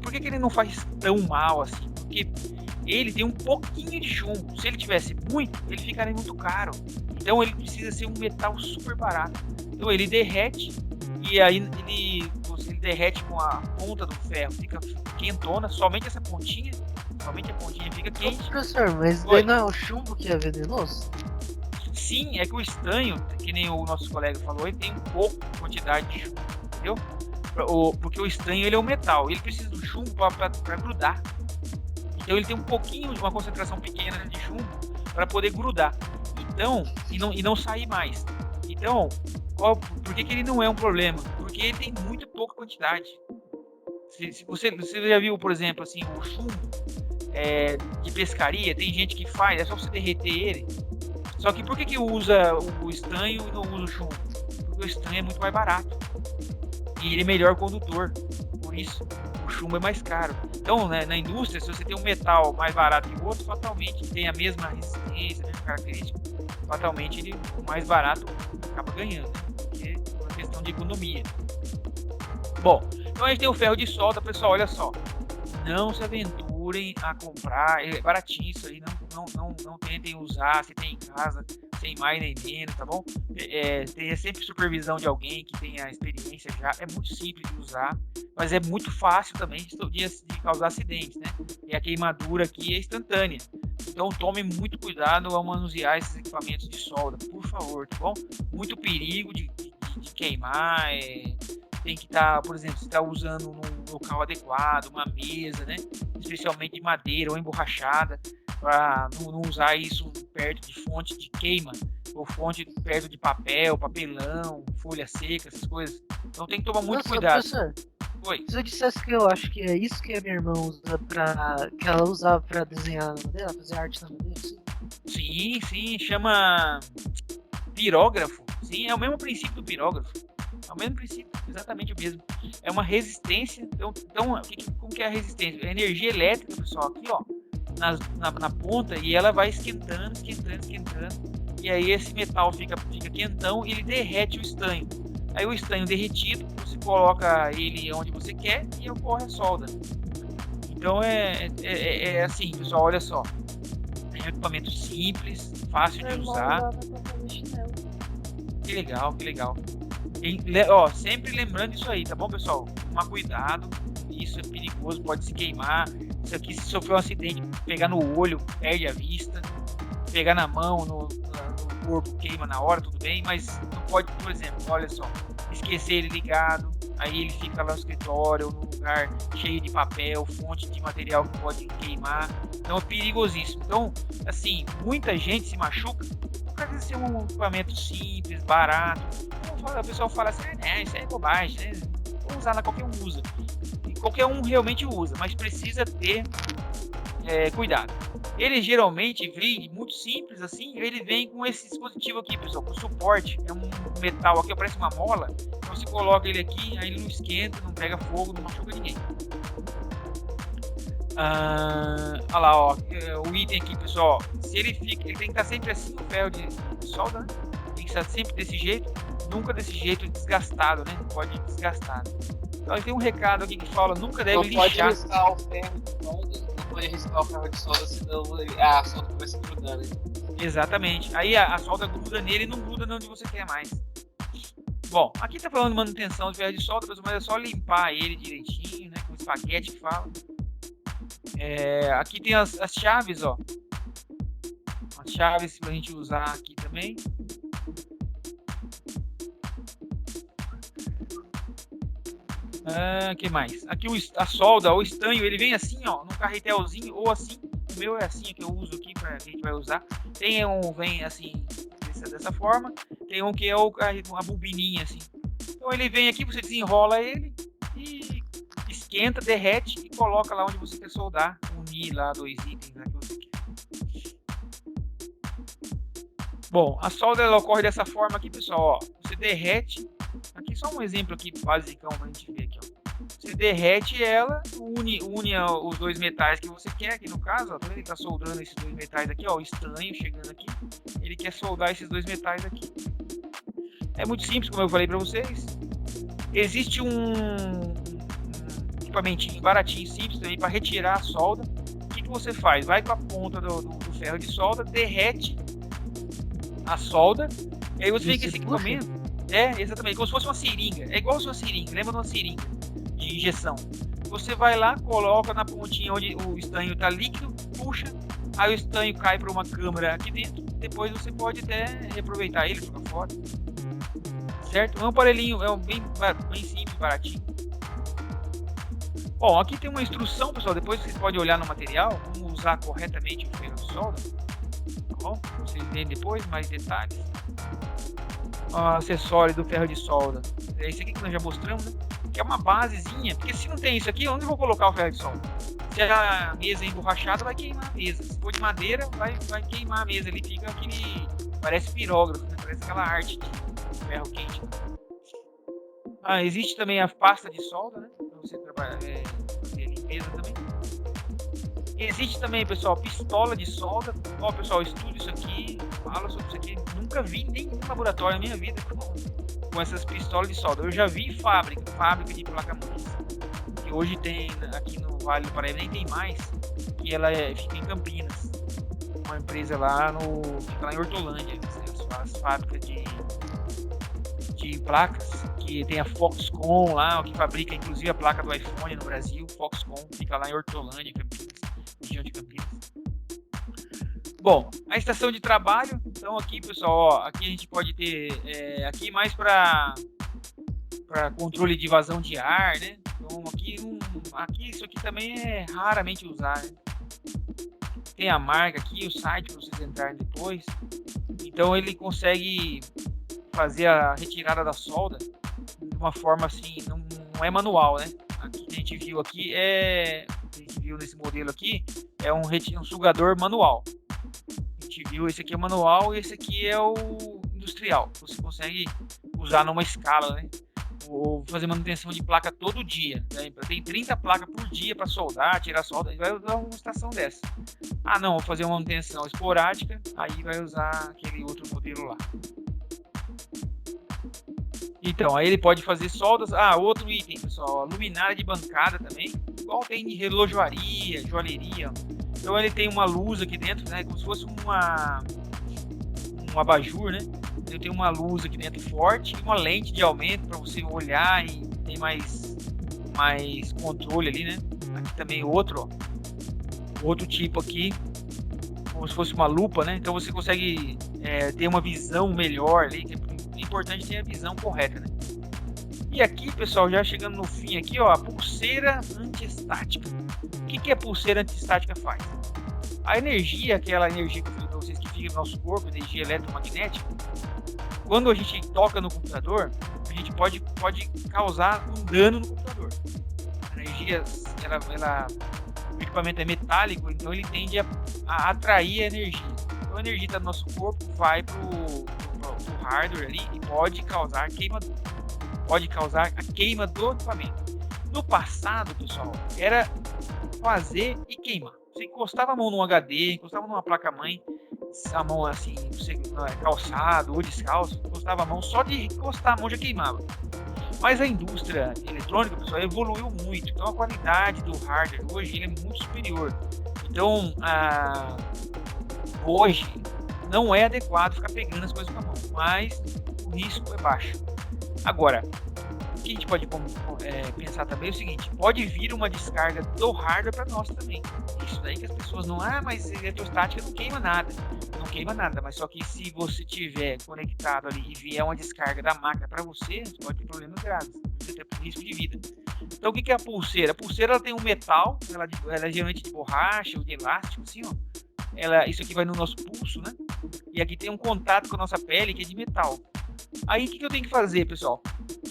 por que ele não faz tão mal assim? Porque ele tem um pouquinho de chumbo. Se ele tivesse muito, ele ficaria muito caro. Então, ele precisa ser um metal super barato. Então, ele derrete e aí ele derrete com a ponta do ferro, fica quentona, somente essa pontinha. Somente a pontinha fica Ô, quente. professor, mas Oi. daí não é o chumbo que é venenoso? Sim, é que o estanho, que nem o nosso colega falou, ele tem um pouco de quantidade de chumbo, entendeu? Porque o estanho ele é um metal, ele precisa do chumbo para grudar. Então ele tem um pouquinho, uma concentração pequena de chumbo para poder grudar. Então, e não sair mais. Então, por que ele não é um problema? Porque ele tem muito pouca quantidade. Se você já viu, por exemplo, assim, o chumbo de pescaria, tem gente que faz, é só você derreter ele. Só que por que usa o estanho e não usa o chumbo? Porque o estanho é muito mais barato. E ele é melhor condutor. Por isso, o chumbo é mais caro. Então, né, na indústria, se você tem um metal mais barato que o outro, fatalmente tem a mesma resistência, a mesma característica. Fatalmente, o mais barato acaba ganhando. Porque é uma questão de economia. Bom, então a gente tem o ferro de solda, pessoal, olha só. Não se aventurem a comprar, é baratinho isso aí, não tentem usar, se tem em casa, sem mais nem menos, tá bom? Tenha sempre supervisão de alguém que tenha experiência já, é muito simples de usar, mas é muito fácil também de causar acidentes, né? E a queimadura aqui é instantânea, então tome muito cuidado ao manusear esses equipamentos de solda, por favor, tá bom? Muito perigo de queimar, tem que estar, por exemplo, se está usando num local adequado, uma mesa, né? Especialmente de madeira ou emborrachada, para não usar isso perto de fonte de queima, ou fonte perto de papel, papelão, folha seca, essas coisas. Então tem que tomar muito cuidado. Professor, Oi. se eu dissesse que eu acho que é isso que a minha irmã usa que ela usava pra desenhar na madeira, fazer arte na madeira, assim? Sim, chama pirógrafo. Sim, é o mesmo princípio do pirógrafo. É o mesmo princípio, exatamente o mesmo. É uma resistência. Então como que é a resistência? É a energia elétrica, pessoal, aqui, ó, na ponta, e ela vai esquentando. E aí esse metal fica quentão e ele derrete o estanho. Aí o estanho derretido, você coloca ele onde você quer e ocorre a solda. Então é assim, pessoal, olha só. É um equipamento simples, fácil de usar. Que legal. Sempre lembrando isso aí, tá bom, pessoal? Tomar cuidado, isso é perigoso, pode se queimar. Isso aqui, se sofrer um acidente, pegar no olho, perde a vista. Pegar na mão, no corpo, queima na hora, tudo bem, mas não pode, por exemplo, olha só, esquecer ele ligado, aí ele fica lá no escritório, num lugar cheio de papel, fonte de material que pode queimar. Então é perigosíssimo. Então, assim, muita gente se machuca por causa de ser um equipamento simples, barato. Então, o pessoal fala assim, isso é bobagem, né? Vou usar lá, qualquer um usa. E qualquer um realmente usa, mas precisa ter cuidado. Ele geralmente vem muito simples assim, ele vem com esse dispositivo aqui, pessoal, com suporte, é um metal aqui, parece uma mola, então você coloca ele aqui, aí ele não esquenta, não pega fogo, não machuca ninguém. Olha lá, ó, o item aqui, pessoal. Se ele fica, ele tem que estar sempre assim, o ferro de solda, né? Tem que estar sempre desse jeito, nunca desse jeito desgastado, né? Não pode desgastar. Então tem um recado aqui que fala, nunca deve Não pode lixar. riscar o ferro de solda, não pode riscar o ferro de solda, senão a solda começa a grudar, né? Exatamente. Aí a solda gruda nele e não gruda onde você quer mais. Bom, aqui tá falando de manutenção de ferro de solda, mas é só limpar ele direitinho, né? Com espaguete que fala. Aqui tem as chaves, ó. As chaves pra gente usar aqui também. Que mais? Aqui a solda, o estanho, ele vem assim, ó, num carretelzinho, ou assim. O meu é assim, que eu uso aqui, que a gente vai usar. Tem vem assim, dessa forma. Tem um que é uma bobininha, assim. Então ele vem aqui, você desenrola ele e esquenta, derrete e coloca lá onde você quer soldar. Unir lá 2 itens lá que você quer. Bom, a solda ela ocorre dessa forma aqui, pessoal, ó. Você derrete. Aqui só um exemplo aqui, basicão, pra gente ver aqui, ó. Você derrete ela, une os 2 metais que você quer, aqui no caso, ó. Ele tá soldando esses 2 metais aqui, ó. O estanho chegando aqui. Ele quer soldar esses 2 metais aqui. É muito simples, como eu falei pra vocês. Existe um equipamentinho baratinho, simples também, para retirar a solda. O que você faz? Vai com a ponta do ferro de solda, derrete a solda, e aí você vem com esse equipamento. Exatamente, como se fosse uma seringa. É igual a sua seringa, lembra de uma seringa de injeção? Você vai lá, coloca na pontinha onde o estanho está líquido, puxa, aí o estanho cai para uma câmara aqui dentro. Depois você pode até reaproveitar ele, jogar fora. Certo? É um aparelhinho, bem simples, baratinho. Bom, aqui tem uma instrução, pessoal. Depois vocês podem olhar no material como usar corretamente o ferro de solda. Tá bom? Vocês veem depois mais detalhes. Acessório do ferro de solda. É isso aqui que nós já mostramos, né? Que é uma basezinha. Porque se não tem isso aqui, onde eu vou colocar o ferro de solda? Se a mesa é emborrachada, vai queimar a mesa. Se for de madeira, vai queimar a mesa. Ele fica aquele... Parece pirógrafo, né? Parece aquela arte de ferro quente. Existe também a pasta de solda, né? Para você trabalhar, fazer limpeza também. Existe também, pessoal, pistola de solda. Ó, pessoal, estudo isso aqui, falo sobre isso aqui. Nunca vi nenhum laboratório na minha vida com essas pistolas de solda. Eu já vi fábrica de placa-mães. Que hoje tem aqui no Vale do Paraíba, nem tem mais. E ela fica em Campinas. Uma empresa lá fica lá em Hortolândia. As fábricas de placas, que tem a Foxconn lá, que fabrica inclusive a placa do iPhone no Brasil. Foxconn fica lá em Hortolândia, Campinas, região de Campinas. Bom, a estação de trabalho, então aqui, pessoal, ó, aqui a gente pode ter aqui mais para controle de vazão de ar, né? Então aqui isso aqui também é raramente usado, né? Tem a marca aqui, o site para vocês entrarem depois. Então ele consegue fazer a retirada da solda de uma forma assim, não é manual, né? Aqui que a gente viu aqui a gente viu nesse modelo aqui é um sugador manual. A gente viu esse aqui é o manual e esse aqui é o industrial. Você consegue usar numa escala, né? Ou fazer manutenção de placa todo dia, né? Tem 30 placas por dia para soldar, tirar solda, vai usar uma estação dessa. Não, vou fazer uma manutenção esporádica, aí vai usar aquele outro modelo lá. Então, aí ele pode fazer soldas. Outro item, pessoal, luminária de bancada também, igual tem de relojoaria, joalheria. Então ele tem uma luz aqui dentro, né, como se fosse um abajur, né? Ele tem uma luz aqui dentro forte e uma lente de aumento para você olhar e ter mais controle ali, né? Aqui também outro tipo aqui, como se fosse uma lupa, né? Então você consegue ter uma visão melhor ali, que é importante ter a visão correta, né? E aqui, pessoal, já chegando no fim aqui, ó, a pulseira antiestática. O que a pulseira antiestática faz? A energia, aquela energia que eu falei para vocês que fica no nosso corpo, energia eletromagnética, quando a gente toca no computador, a gente pode causar um dano no computador. A energia, o equipamento é metálico, então ele tende a atrair a energia. Então a energia está no nosso corpo, vai pro hardware ali e pode causar queimadura. Pode causar a queima do equipamento. No passado, pessoal, era fazer e queimar. Você encostava a mão num HD, encostava numa placa-mãe, a mão assim, você, calçado ou descalço, encostava a mão, só de encostar a mão já queimava. Mas a indústria eletrônica, pessoal, evoluiu muito. Então a qualidade do hardware hoje ele é muito superior. Então, hoje não é adequado ficar pegando as coisas com a mão, mas o risco é baixo. Agora, o que a gente pode pensar também é o seguinte: pode vir uma descarga do hardware para nós também. Isso daí que as pessoas não, mas eletrostática não queima nada. Não queima nada, mas só que se você tiver conectado ali e vier uma descarga da máquina para você pode ter problemas graves, você tem risco de vida. Então o que é a pulseira? A pulseira ela tem um metal, ela é geralmente de borracha ou de elástico, assim, ó. Isso aqui vai no nosso pulso, né? E aqui tem um contato com a nossa pele que é de metal. Aí o que eu tenho que fazer, pessoal?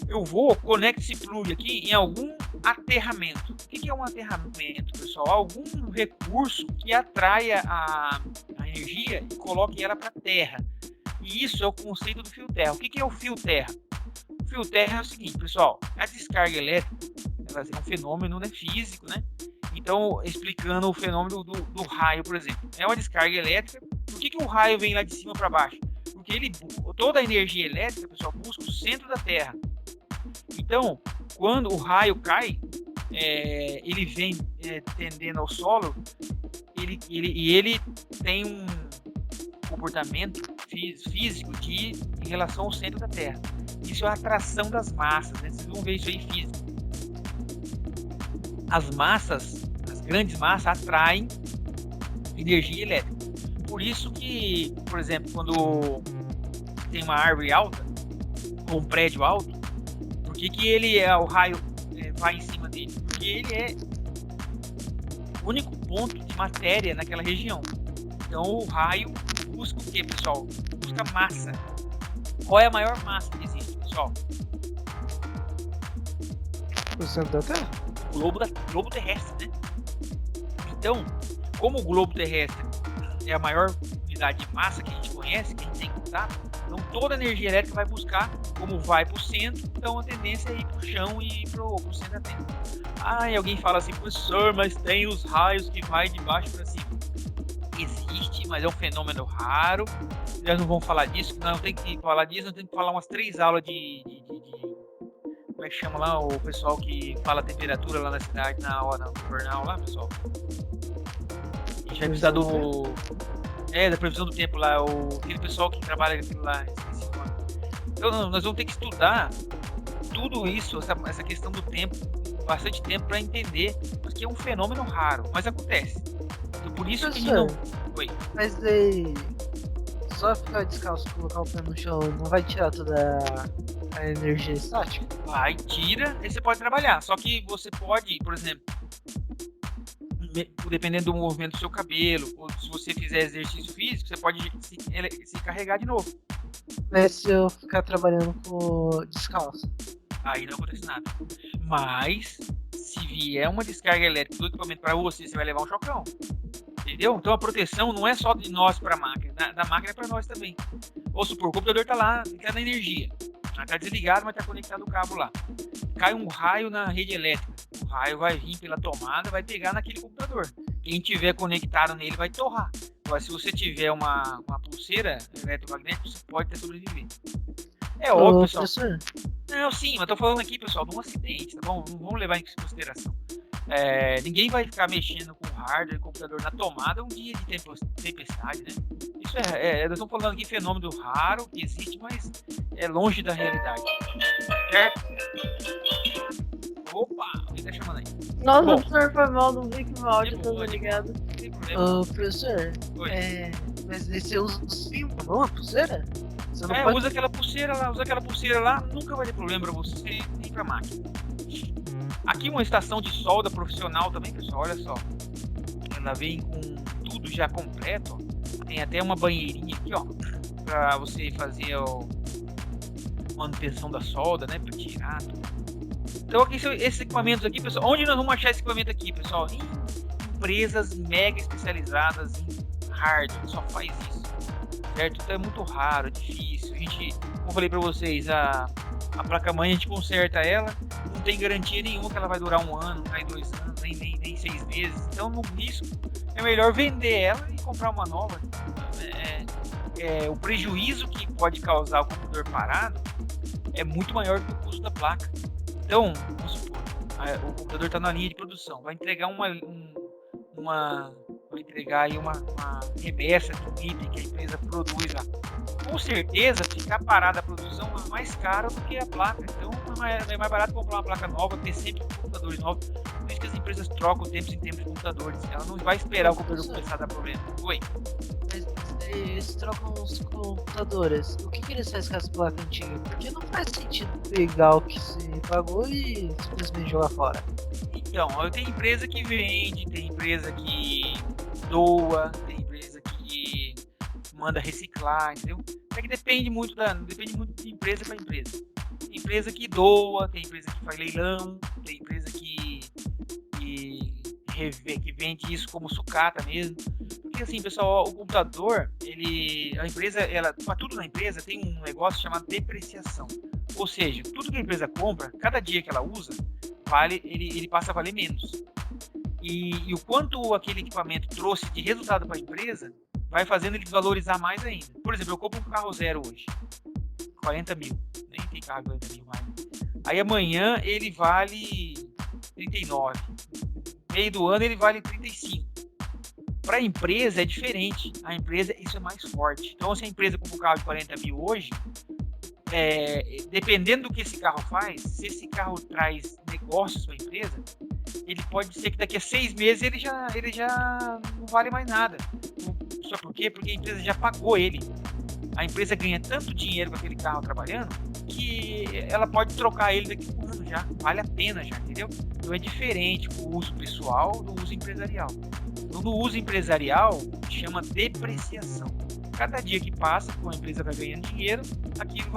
Eu conecto esse plug aqui em algum aterramento. O que é um aterramento, pessoal? Algum recurso que atraia a energia e coloque ela para a terra. E isso é o conceito do fio terra. O que é o fio terra? O fio terra é o seguinte, pessoal. A descarga elétrica é um fenômeno, né, físico, né? Então, explicando o fenômeno do raio, por exemplo. É uma descarga elétrica. Por que o raio vem lá de cima para baixo? Porque toda a energia elétrica, pessoal, busca o centro da Terra. Então, quando o raio cai, ele vem tendendo ao solo, ele tem um comportamento físico em relação ao centro da Terra. Isso é a atração das massas, né? Vocês vão ver isso aí em física. As grandes massas atraem energia elétrica. Por isso que, por exemplo, quando tem uma árvore alta ou um prédio alto, por que o raio vai em cima dele? Porque ele é o único ponto de matéria naquela região. Então o raio busca o que, pessoal? Busca massa. Qual é a maior massa que existe, pessoal? O centro da Terra? O globo terrestre, né? Então, como o globo terrestre é a maior unidade de massa que a gente conhece, que a gente tem contato, então toda a energia elétrica vai buscar, como vai para o centro, então a tendência é ir para o chão e ir para o centro da Terra. E alguém fala assim, professor, mas tem os raios que vai de baixo para cima. Existe, mas é um fenômeno raro. Nós não vamos falar disso, nós temos que falar disso, nós temos que falar umas 3 aulas de como é que chama lá o pessoal que fala a temperatura lá na cidade, no jornal lá, pessoal. A gente vai precisar da previsão do tempo lá, aquele pessoal que trabalha lá, esqueci o nome. Então nós vamos ter que estudar tudo isso, essa questão do tempo, bastante tempo para entender, porque é um fenômeno raro, mas acontece. Então, por isso que a gente não... Oi. Mas daí, só ficar descalço e colocar o pé no chão não vai tirar toda a energia estática? Vai, tira, aí você pode trabalhar. Só que você pode, por exemplo, dependendo do movimento do seu cabelo, ou se você fizer exercício físico, você pode se carregar de novo. Mas se eu ficar trabalhando descalço? Aí não acontece nada. Mas, se vier uma descarga elétrica do equipamento para você vai levar um chocão. Entendeu? Então a proteção não é só de nós para a máquina, da máquina é para nós também. Ou supor, o computador está lá, está na energia. Está desligado, mas está conectado o cabo lá. Cai um raio na rede elétrica. O raio vai vir pela tomada, vai pegar naquele computador. Quem tiver conectado nele vai torrar. Agora, se você tiver uma pulseira eletromagnética, você pode ter sobrevivido. É óbvio, pessoal. Professor? Não, sim, mas tô falando aqui, pessoal, de um acidente, tá bom? Não vamos levar em consideração. Ninguém vai ficar mexendo com hardware, computador na tomada um dia de tempestade, né? Isso nós estamos falando aqui de fenômeno raro que existe, mas é longe da realidade. Certo? Opa, alguém tá chamando aí. Nossa, Bom, professor, foi mal, não vi que meu áudio boa, tava ligado. Não tem problema. Professor, Oi. mas daí você usa o símbolo, não a pulseira? Você não pode... Usa aquela pulseira lá, nunca vai ter problema pra você nem pra máquina. Aqui uma estação de solda profissional também, pessoal, olha só. Ela vem com tudo já completo, ó. Tem até uma banheirinha aqui, ó, pra você fazer a manutenção da solda, né, pra tirar tudo. Então aqui são esses equipamentos aqui, pessoal. Onde nós vamos achar esse equipamento aqui, pessoal? Em empresas mega especializadas em hardware, só faz isso. Certo? Então é muito raro, é difícil. A gente, como eu falei pra vocês, a placa-mãe a gente conserta ela, não tem garantia nenhuma que ela vai durar 1 ano, não vai 2 anos, nem 6 meses. Então, no risco, é melhor vender ela e comprar uma nova. O prejuízo que pode causar o computador parado é muito maior do que o custo da placa. Então, vamos supor, o computador está na linha de produção, vai entregar vai entregar aí uma remessa de um item que a empresa produz lá. Com certeza, ficar parada a produção é mais caro do que a placa. Então, é mais barato comprar uma placa nova, ter sempre computadores novos. Por isso que as empresas trocam tempos em tempos de computadores. Ela não vai esperar o computador começar a dar problema. Oi? Mas eles trocam os computadores. O que eles fazem com as placas antigas? Porque não faz sentido pegar o que se pagou e simplesmente jogar fora. Então, tem empresa que vende, tem empresa que doa, tem empresa que manda reciclar, entendeu? É que depende muito de empresa para empresa. Tem empresa que doa, tem empresa que faz leilão, tem empresa que vende isso como sucata mesmo. Porque assim, pessoal, o computador, a empresa, para tudo na empresa tem um negócio chamado depreciação. Ou seja, tudo que a empresa compra, cada dia que ela usa, ele passa a valer menos. E o quanto aquele equipamento trouxe de resultado para a empresa, vai fazendo ele valorizar mais ainda. Por exemplo, eu compro um carro zero hoje, 40 mil, nem tem carro 40 mil mais. Aí amanhã ele vale 39, meio do ano ele vale 35. Para a empresa é diferente, a empresa isso é mais forte. Então se a empresa compra um carro de 40 mil hoje, dependendo do que esse carro faz, se esse carro traz negócios para a empresa, ele pode ser que daqui a 6 meses ele já não vale mais nada. Só por quê? Porque a empresa já pagou ele. A empresa ganha tanto dinheiro com aquele carro trabalhando que ela pode trocar ele daqui a um ano já. Vale a pena já, entendeu? Então é diferente o uso pessoal do uso empresarial. Então no uso empresarial chama depreciação. Cada dia que passa, com a empresa vai ganhando dinheiro, aquilo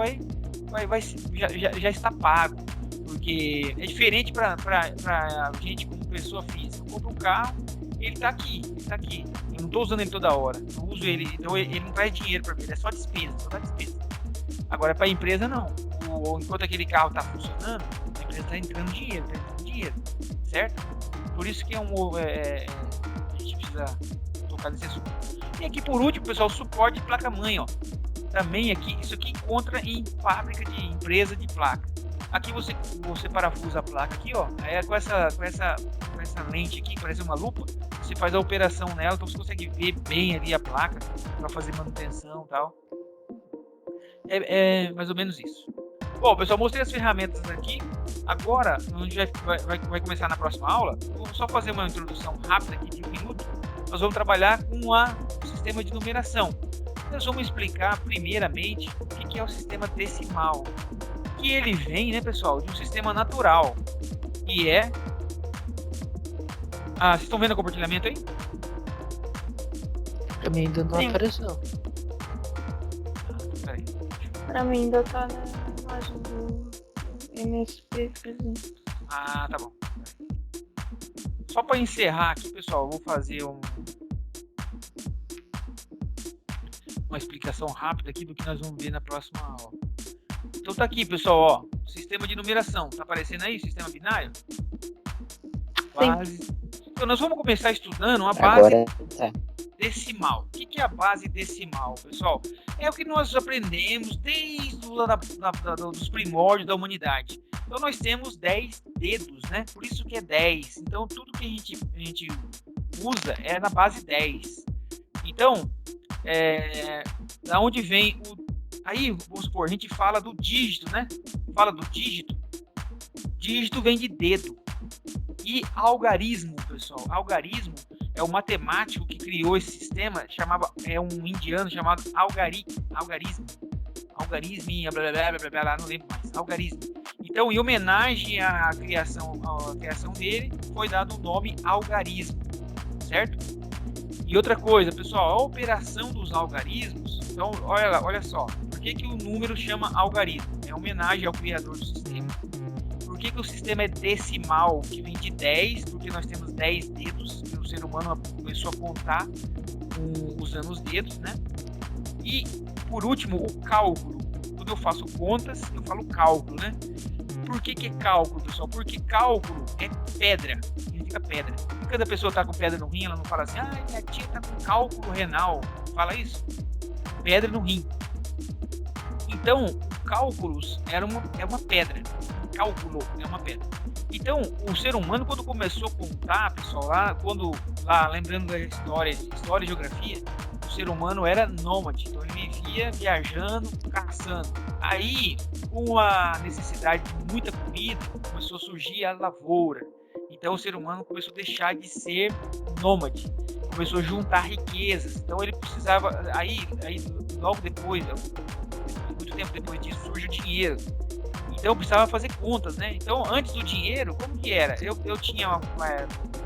já está pago. Porque é diferente para a gente como pessoa física. Eu compro um carro, ele está aqui. Eu não estou usando ele toda hora. Eu uso ele, então ele não traz dinheiro para mim, ele é só despesa. Agora para a empresa não. Enquanto aquele carro está funcionando, a empresa está entrando dinheiro, certo? Por isso que a gente precisa tocar nesse assunto. E aqui por último, pessoal, suporte de placa-mãe, ó. Também aqui, isso aqui encontra em fábrica de empresa de placa. Aqui você parafusa a placa aqui, ó. Aí com essa lente aqui, parece uma lupa, você faz a operação nela, então você consegue ver bem ali a placa para fazer manutenção e tal. É mais ou menos isso. Bom, pessoal, mostrei as ferramentas aqui. Agora, a gente vai começar na próxima aula. Vou só fazer uma introdução rápida aqui de 1 minuto. Nós vamos trabalhar com o sistema de numeração. Nós vamos explicar primeiramente o que é o sistema decimal. Que ele vem, né, pessoal, de um sistema natural. E é... vocês estão vendo o compartilhamento aí? Pra mim ainda não apareceu. Peraí. Pra mim ainda tá na imagem do MSP. Tá bom. Só para encerrar aqui, pessoal, eu vou fazer uma explicação rápida aqui do que nós vamos ver na próxima aula. Então tá aqui, pessoal, ó, sistema de numeração. Tá aparecendo aí, sistema binário? Base. Então nós vamos começar estudando a base decimal. O que é a base decimal, pessoal? É o que nós aprendemos desde os primórdios da humanidade. Então nós temos 10 dedos, né? Por isso que é 10. Então tudo que a gente usa é na base 10. Então, da onde vem o... Aí, vamos supor, a gente fala do dígito, né? Fala do dígito. Dígito vem de dedo. E algarismo, pessoal. Algarismo é o matemático que criou esse sistema, é um indiano chamado algarismo. Algarismo, blá, blá, blá, blá, blá, não lembro mais. Algarismo. Então, em homenagem à criação dele, foi dado o nome algarismo, certo? E outra coisa, pessoal, a operação dos algarismos, então, olha só, por que o número chama algarismo? É homenagem ao criador do sistema. Por que o sistema é decimal, que vem de 10? Porque nós temos 10 dedos, e o ser humano começou a contar usando os dedos, né? E, por último, o cálculo. Quando eu faço contas, eu falo cálculo, né? por que é cálculo, pessoal? Porque cálculo é pedra, significa pedra. E quando a pessoa tá com pedra no rim, ela não fala assim, minha tia tá com cálculo renal. Fala isso? Pedra no rim. Então, o cálculos é uma pedra. Cálculo é uma pedra. Então, o ser humano, quando começou a contar, pessoal, lembrando da história e geografia, o ser humano era nômade. Então, ele vivia viajando, caçando. Aí, com a necessidade de muita comida, começou a surgir a lavoura. Então, o ser humano começou a deixar de ser nômade. Começou a juntar riquezas. Então, ele precisava... Aí logo depois, muito tempo depois disso, surge o dinheiro. Então, eu precisava fazer contas, né? Então, antes do dinheiro, como que era? Eu tinha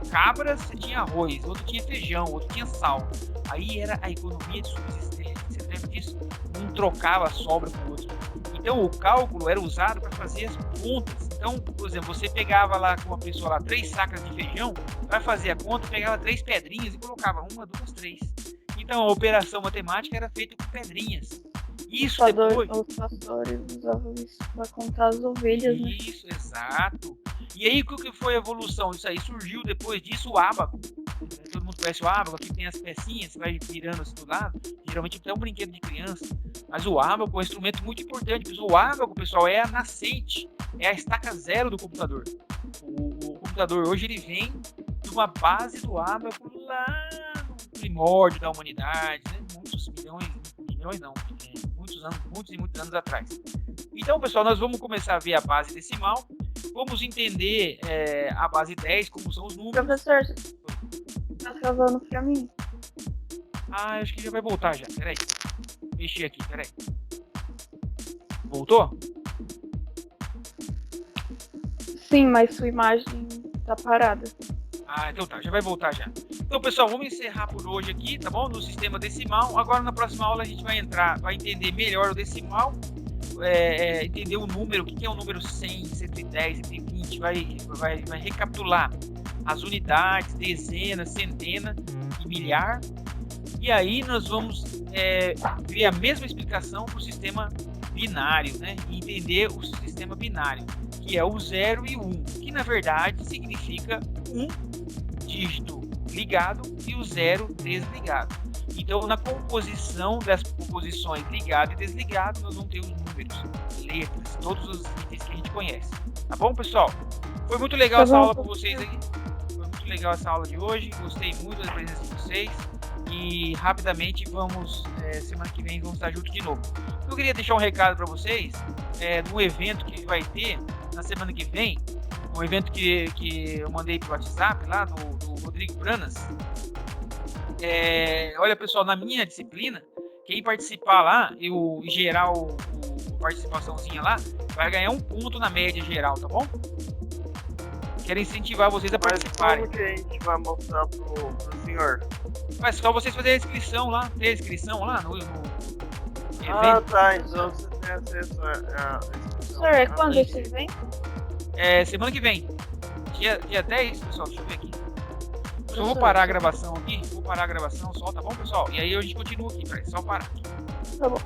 cabras, você tinha arroz, outro tinha feijão, outro tinha sal. Aí era a economia de subsistência. Você lembra disso? Um trocava a sobra com o outro. Então, o cálculo era usado para fazer as contas. Então, por exemplo, você pegava lá com uma pessoa lá 3 sacas de feijão, para fazer a conta, pegava 3 pedrinhas e colocava 1, 2, 3. Então, a operação matemática era feita com pedrinhas. Isso depois... Os pastores usavam isso para contar as ovelhas, né? Isso, exato. E aí, o que foi a evolução? Isso aí surgiu depois disso o ábaco. Todo mundo conhece o ábaco, aqui tem as pecinhas, você vai virando assim do lado. Geralmente até um brinquedo de criança. Mas o ábaco é um instrumento muito importante. O ábaco, pessoal, é a nascente, é a estaca zero do computador. O computador hoje ele vem de uma base do ábaco lá no primórdio da humanidade, né? Muitos anos atrás. Então, pessoal, nós vamos começar a ver a base decimal. Vamos entender a base 10, como são os números. Professor, tá travando pra mim. Acho que já vai voltar já. Peraí. Mexi aqui, peraí. Voltou? Sim, mas sua imagem tá parada. Então tá, já vai voltar já. Então, pessoal, vamos encerrar por hoje aqui, tá bom? No sistema decimal. Agora, na próxima aula, a gente vai entender melhor o decimal, entender o número, o que é o número 100, 110, 120, vai recapitular as unidades, dezenas, centena e milhar. E aí nós vamos ver a mesma explicação para o sistema binário, né? E entender o sistema binário, que é o 0 e o 1, que na verdade significa um dígito ligado e o 0 desligado. Então, na composição das composições ligado e desligado, nós vamos ter os números, letras, todos os itens que a gente conhece. Tá bom, pessoal? Foi muito legal essa aula com vocês aí. Foi muito legal essa aula de hoje. Gostei muito da presença de vocês. E rapidamente semana que vem vamos estar juntos de novo. Eu queria deixar um recado para vocês de um evento que vai ter na semana que vem. Um evento que eu mandei pro WhatsApp lá do Rodrigo Branas. Olha, pessoal, na minha disciplina, quem participar lá, eu gerar a participaçãozinha lá, vai ganhar 1 ponto na média geral, tá bom? Quero incentivar vocês a participarem. Como que a gente vai mostrar pro senhor? Mas só vocês fazerem a inscrição lá, tem a inscrição lá no evento. Tá, então você tem acesso à inscrição. Senhor, quando esse vem? Semana que vem. Dia 10, pessoal, deixa eu ver aqui. Eu vou parar a gravação aqui, só, tá bom, pessoal? E aí a gente continua aqui, só parar aqui. Tá bom.